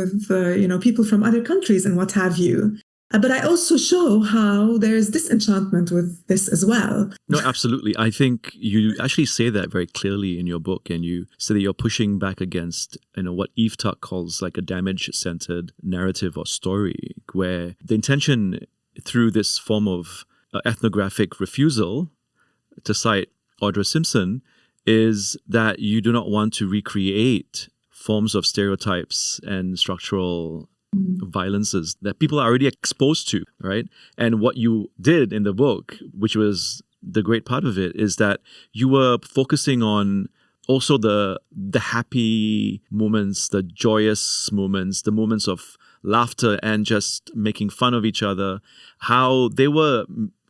people from other countries and what have you. But I also show how there's disenchantment with this as well. No, absolutely. I think you actually say that very clearly in your book, and you say that you're pushing back against, what Ep2 calls a damage-centered narrative or story, where the intention through this form of ethnographic refusal, to cite Audra Simpson, is that you do not want to recreate forms of stereotypes and structural violences that people are already exposed to, right? And what you did in the book, which was the great part of it, is that you were focusing on also the happy moments, the joyous moments, the moments of laughter and just making fun of each other, how they were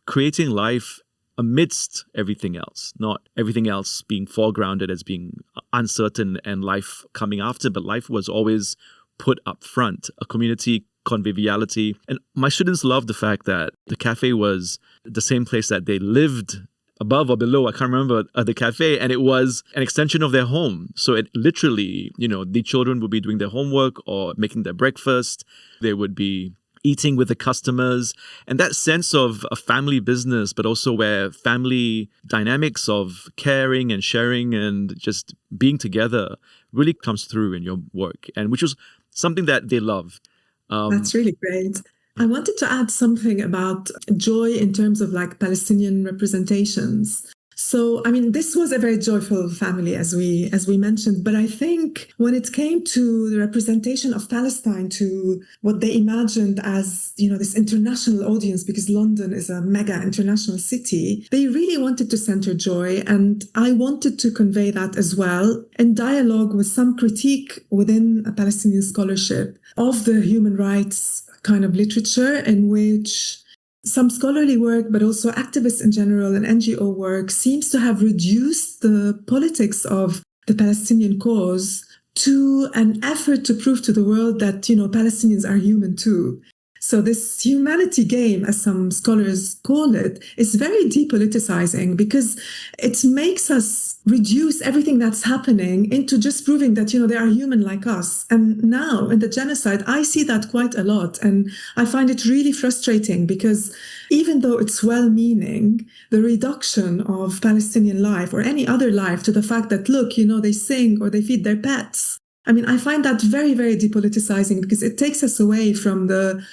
creating life amidst everything else, not everything else being foregrounded as being uncertain and life coming after, but life was always put up front, a community conviviality. And my students loved the fact that the cafe was the same place that they lived above or below, I can't remember, the cafe, and it was an extension of their home. So it literally, the children would be doing their homework or making their breakfast. They would be eating with the customers. And that sense of a family business, but also where family dynamics of caring and sharing and just being together really comes through in your work, and which was something that they loved. That's really great. I wanted to add something about joy in terms of like Palestinian representations. So, this was a very joyful family, as we mentioned. But I think when it came to the representation of Palestine, to what they imagined as, this international audience, because London is a mega international city, they really wanted to center joy. And I wanted to convey that as well in dialogue with some critique within a Palestinian scholarship of the human rights kind of literature, in which some scholarly work, but also activists in general and NGO work, seems to have reduced the politics of the Palestinian cause to an effort to prove to the world that, Palestinians are human too. So this humanity game, as some scholars call it, is very depoliticizing, because it makes us reduce everything that's happening into just proving that, they are human like us. And now in the genocide, I see that quite a lot. And I find it really frustrating, because even though it's well-meaning, the reduction of Palestinian life or any other life to the fact that, look, they sing or they feed their pets. I find that very, very depoliticizing, because it takes us away from the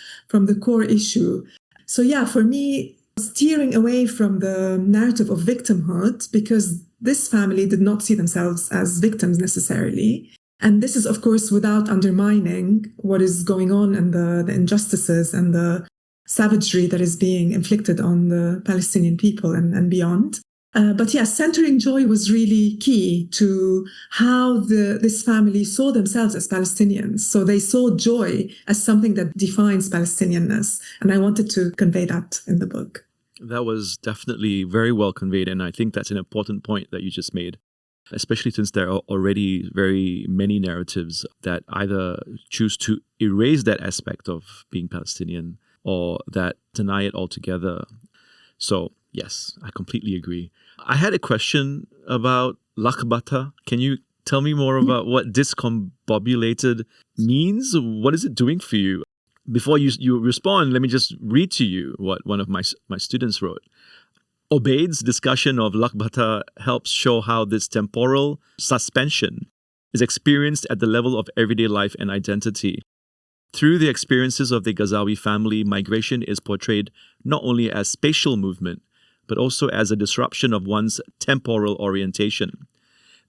core issue. So yeah, for me, steering away from the narrative of victimhood, because this family did not see themselves as victims necessarily. And this is, of course, without undermining what is going on and the injustices and the savagery that is being inflicted on the Palestinian people and beyond. But yeah, centering joy was really key to how this family saw themselves as Palestinians. So they saw joy as something that defines Palestinianness. And I wanted to convey that in the book. That was definitely very well conveyed. And I think that's an important point that you just made, especially since there are already very many narratives that either choose to erase that aspect of being Palestinian or that deny it altogether. So yes, I completely agree. I had a question about lakbata. Can you tell me more about what discombobulated means? What is it doing for you? Before you respond, let me just read to you what one of my students wrote. Obeid's discussion of lakbata helps show how this temporal suspension is experienced at the level of everyday life and identity. Through the experiences of the Ghazawi family, migration is portrayed not only as spatial movement, but also as a disruption of one's temporal orientation.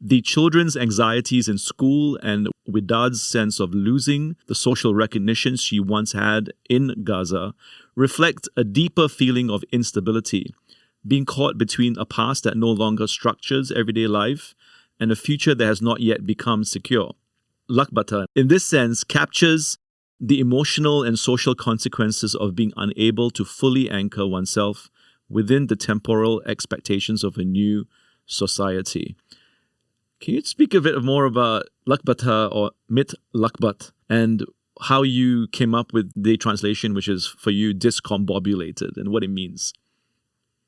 The children's anxieties in school and Widad's sense of losing the social recognition she once had in Gaza reflect a deeper feeling of instability, being caught between a past that no longer structures everyday life and a future that has not yet become secure. Lakbata, in this sense, captures the emotional and social consequences of being unable to fully anchor oneself within the temporal expectations of a new society. Can you speak a bit more about lakbata or mit lakbat and how you came up with the translation, which is for you discombobulated, and what it means?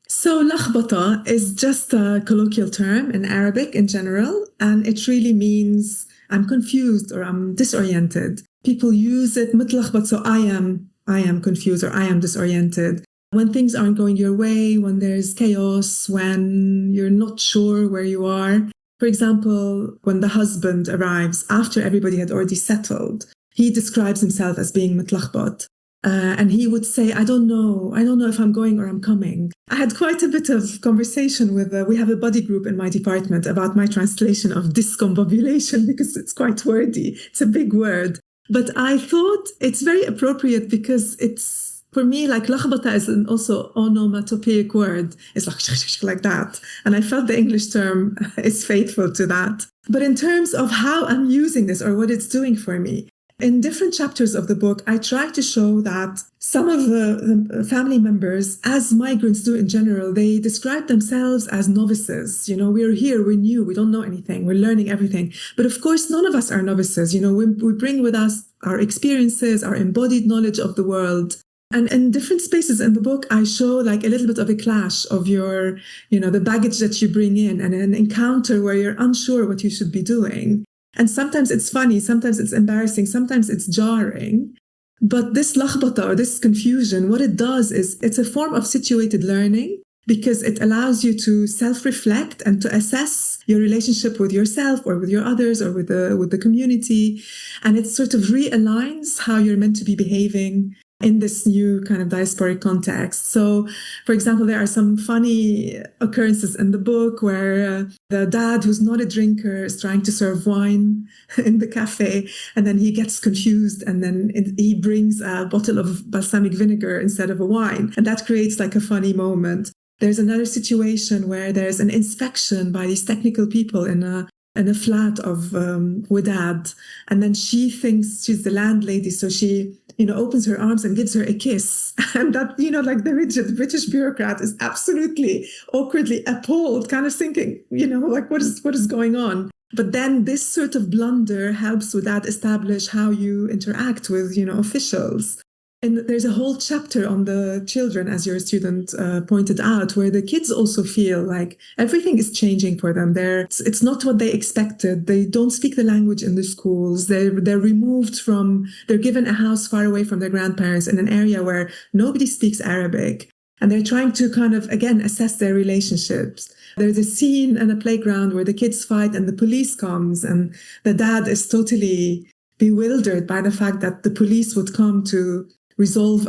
So lakhbata is just a colloquial term in Arabic in general, and it really means I'm confused or I'm disoriented. People use it mitlakhbat, so I am confused or I am disoriented. When things aren't going your way, when there's chaos, when you're not sure where you are. For example, when the husband arrives after everybody had already settled, he describes himself as being mitlakhbat. And he would say, I don't know if I'm going or I'm coming. I had quite a bit of conversation with, we have a buddy group in my department about my translation of discombobulation because it's quite wordy. It's a big word. But I thought it's very appropriate because it's, for me, like lakhbata is an also onomatopoeic word. It's like that. And I felt the English term is faithful to that. But in terms of how I'm using this or what it's doing for me, in different chapters of the book, I try to show that some of the family members, as migrants do in general, they describe themselves as novices. We're here, we're new, we don't know anything, we're learning everything. But of course, none of us are novices. We bring with us our experiences, our embodied knowledge of the world. And in different spaces in the book, I show like a little bit of a clash of your, the baggage that you bring in and an encounter where you're unsure what you should be doing. And sometimes it's funny, sometimes it's embarrassing, sometimes it's jarring. But this lakhbata or this confusion, what it does is it's a form of situated learning because it allows you to self-reflect and to assess your relationship with yourself or with your others or with the community. And it sort of realigns how you're meant to be behaving in this new kind of diasporic context. So, for example, there are some funny occurrences in the book where the dad, who's not a drinker, is trying to serve wine in the cafe, and then he gets confused, and then he brings a bottle of balsamic vinegar instead of a wine, and that creates like a funny moment. There's another situation where there's an inspection by these technical people in a flat of Wadad, and then she thinks she's the landlady, so she opens her arms and gives her a kiss. And that, like the rigid British bureaucrat is absolutely awkwardly appalled, kind of thinking, like what is going on? But then this sort of blunder helps with that establish how you interact with, officials. And there's a whole chapter on the children, as your student pointed out, where the kids also feel like everything is changing for them. It's not what they expected. They don't speak the language in the schools. They're given a house far away from their grandparents in an area where nobody speaks Arabic. And they're trying to kind of, again, assess their relationships. There's a scene in a playground where the kids fight and the police comes, and the dad is totally bewildered by the fact that the police would come to resolve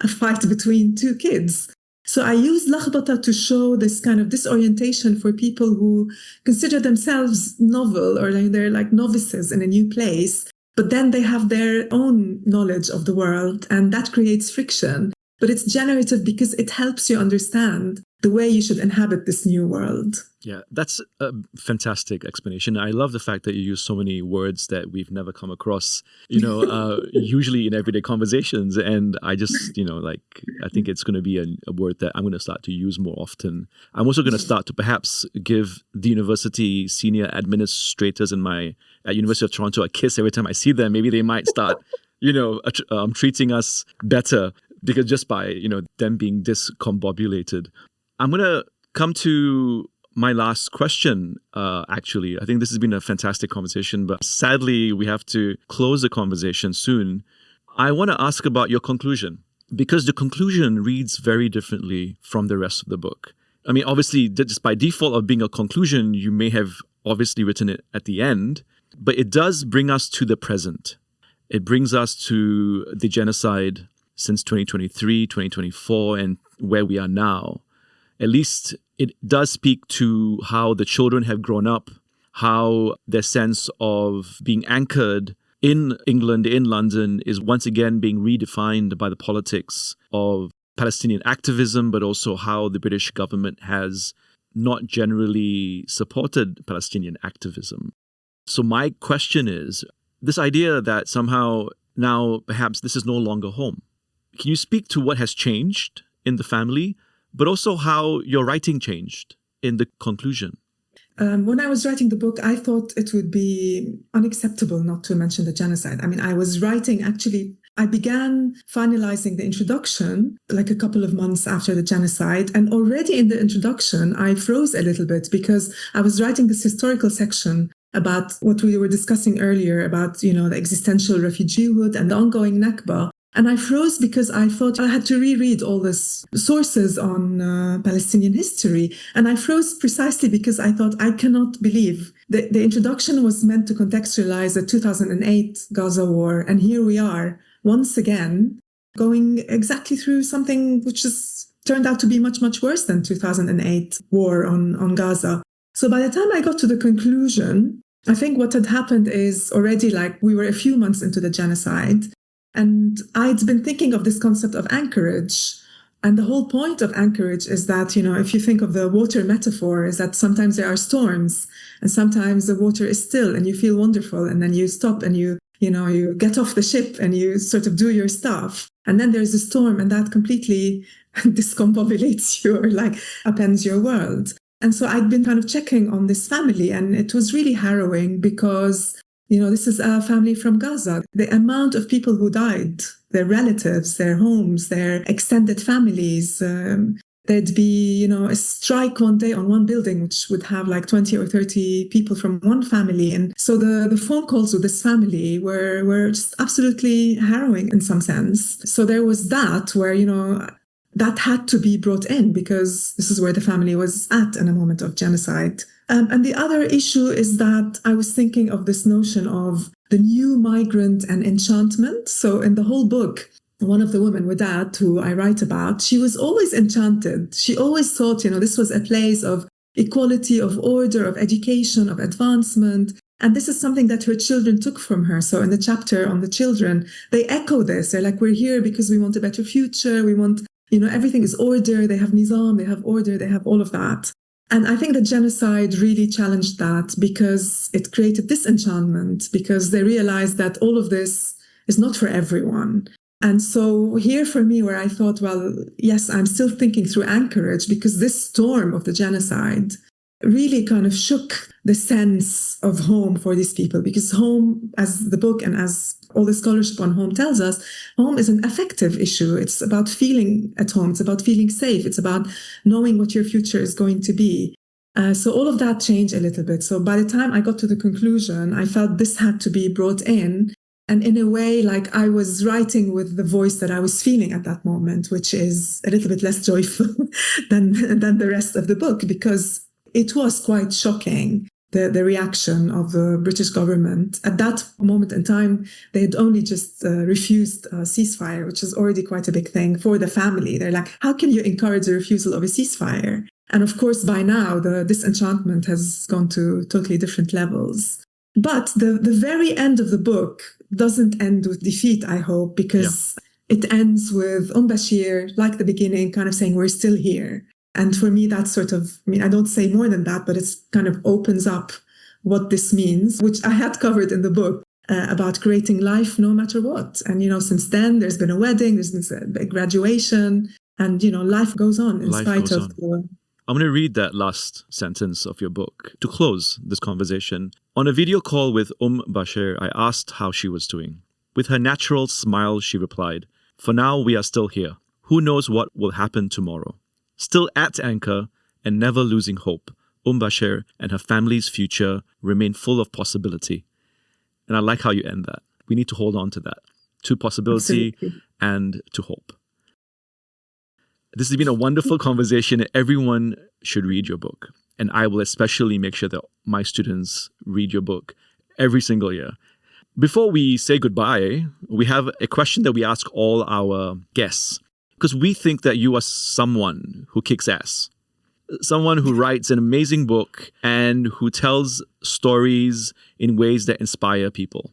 a fight between two kids. So I use lakhbata to show this kind of disorientation for people who consider themselves novel, or they're like novices in a new place, but then they have their own knowledge of the world, and that creates friction. But it's generative because it helps you understand the way you should inhabit this new world. Yeah, that's a fantastic explanation. I love the fact that you use so many words that we've never come across, usually in everyday conversations. And I just, I think it's going to be a word that I'm going to start to use more often. I'm also going to start to perhaps give the university senior administrators at University of Toronto a kiss every time I see them. Maybe they might start, treating us better because just by, them being discombobulated. I'm going to come to my last question, actually. I think this has been a fantastic conversation, but sadly, we have to close the conversation soon. I want to ask about your conclusion, because the conclusion reads very differently from the rest of the book. I mean, obviously, just by default of being a conclusion, you may have obviously written it at the end, but it does bring us to the present. It brings us to the genocide since 2023, 2024, and where we are now. At least it does speak to how the children have grown up, how their sense of being anchored in England, in London, is once again being redefined by the politics of Palestinian activism, but also how the British government has not generally supported Palestinian activism. So my question is, this idea that somehow now perhaps this is no longer home. Can you speak to what has changed in the family, but also how your writing changed in the conclusion? When I was writing the book, I thought it would be unacceptable not to mention the genocide. I mean, I began finalizing the introduction like a couple of months after the genocide. And already in the introduction, I froze a little bit because I was writing this historical section about what we were discussing earlier about, the existential refugeehood and the ongoing Nakba. And I froze because I thought I had to reread all these sources on Palestinian history. And I froze precisely because I thought I cannot believe the introduction was meant to contextualize the 2008 Gaza war. And here we are once again going exactly through something which has turned out to be much, much worse than 2008 war on Gaza. So by the time I got to the conclusion, I think what had happened is already like we were a few months into the genocide, and I'd been thinking of this concept of anchorage. And the whole point of anchorage is that, if you think of the water metaphor, is that sometimes there are storms and sometimes the water is still and you feel wonderful. And then you stop and you get off the ship and you sort of do your stuff. And then there's a storm and that completely discombobulates you or like upends your world. And so I'd been kind of checking on this family, and it was really harrowing because, this is a family from Gaza. The amount of people who died, their relatives, their homes, their extended families. There'd be, a strike one day on one building, which would have like 20 or 30 people from one family. And so the phone calls with this family were just absolutely harrowing in some sense. So there was that where, that had to be brought in because this is where the family was at in a moment of genocide. And the other issue is that I was thinking of this notion of the new migrant and enchantment. So in the whole book, one of the women, Wadat, who I write about, she was always enchanted. She always thought, this was a place of equality, of order, of education, of advancement. And this is something that her children took from her. So in the chapter on the children, they echo this. They're like, we're here because we want a better future. We want, everything is order. They have nizam, they have order, they have all of that. And I think the genocide really challenged that because it created disenchantment, because they realized that all of this is not for everyone. And so here for me, where I thought, well, yes, I'm still thinking through anchorage, because this storm of the genocide really kind of shook the sense of home for these people, because home, as the book and as all the scholarship on home tells us, home is an affective issue. It's about feeling at home. It's about feeling safe. It's about knowing what your future is going to be. So all of that changed a little bit. So by the time I got to the conclusion, I felt this had to be brought in. And in a way, like I was writing with the voice that I was feeling at that moment, which is a little bit less joyful than the rest of the book, because it was quite shocking, the reaction of the British government. At that moment in time, they had only just refused a ceasefire, which is already quite a big thing for the family. They're like, how can you encourage the refusal of a ceasefire? And of course, by now, the disenchantment has gone to totally different levels. But the very end of the book doesn't end with defeat, I hope, because it ends with Bashir, like the beginning, kind of saying, we're still here. And for me, that's sort of, I don't say more than that, but it's kind of opens up what this means, which I had covered in the book about creating life no matter what. And, since then, there's been a wedding, there's been a graduation, and, life goes on in spite of the... I'm going to read that last sentence of your book to close this conversation. On a video call with Bashir, I asked how she was doing. With her natural smile, she replied, "For now, we are still here. Who knows what will happen tomorrow? Still at anchor and never losing hope. Bashir and her family's future remain full of possibility." And I like how you end that. We need to hold on to that, to possibility and to hope. This has been a wonderful conversation, and everyone should read your book. And I will especially make sure that my students read your book every single year. Before we say goodbye, we have a question that we ask all our guests, because we think that you are someone who kicks ass, someone who writes an amazing book and who tells stories in ways that inspire people.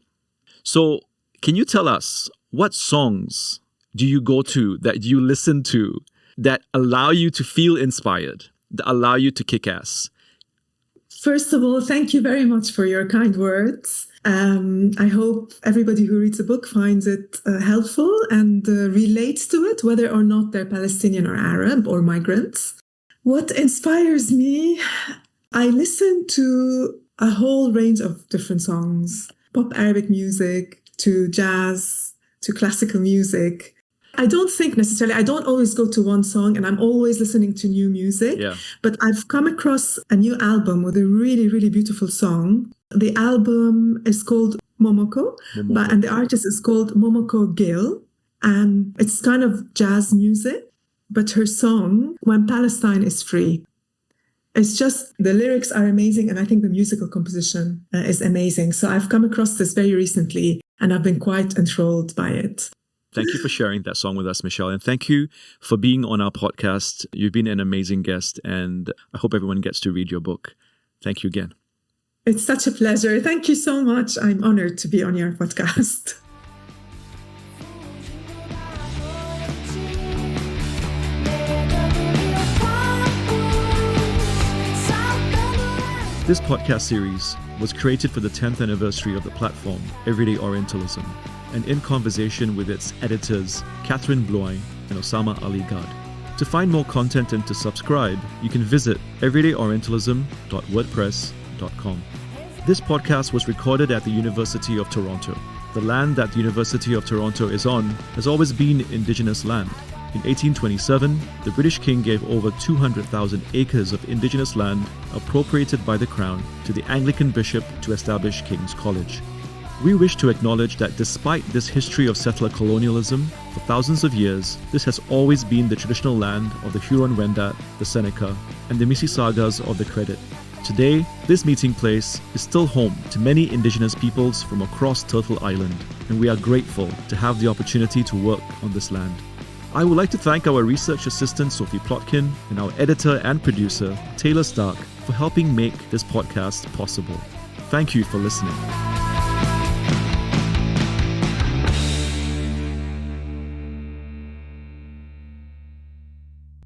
So can you tell us, what songs do you go to, that you listen to, that allow you to feel inspired, that allow you to kick ass? First of all, thank you very much for your kind words. I hope everybody who reads the book finds it helpful and relates to it, whether or not they're Palestinian or Arab or migrants. What inspires me? I listen to a whole range of different songs, pop Arabic music, to jazz, to classical music. I don't think necessarily, I don't always go to one song, and I'm always listening to new music. But I've come across a new album with a really, really beautiful song. The album is called Momoko. And the artist is called Momoko Gill. And it's kind of jazz music, but her song, When Palestine is Free. It's just, the lyrics are amazing, and I think the musical composition is amazing. So I've come across this very recently, and I've been quite enthralled by it. Thank you for sharing that song with us, Michelle. And thank you for being on our podcast. You've been an amazing guest, and I hope everyone gets to read your book. Thank you again. It's such a pleasure. Thank you so much. I'm honored to be on your podcast. This podcast series was created for the 10th anniversary of the platform, Everyday Orientalism, and in conversation with its editors, Catherine Bloy and Osama Ali Gad. To find more content and to subscribe, you can visit everydayorientalism.wordpress.com. This podcast was recorded at the University of Toronto. The land that the University of Toronto is on has always been Indigenous land. In 1827, the British King gave over 200,000 acres of Indigenous land appropriated by the Crown to the Anglican bishop to establish King's College. We wish to acknowledge that despite this history of settler colonialism, for thousands of years, this has always been the traditional land of the Huron-Wendat, the Seneca, and the Mississaugas of the Credit. Today, this meeting place is still home to many Indigenous peoples from across Turtle Island, and we are grateful to have the opportunity to work on this land. I would like to thank our research assistant Sophie Plotkin and our editor and producer Taylor Stark for helping make this podcast possible. Thank you for listening.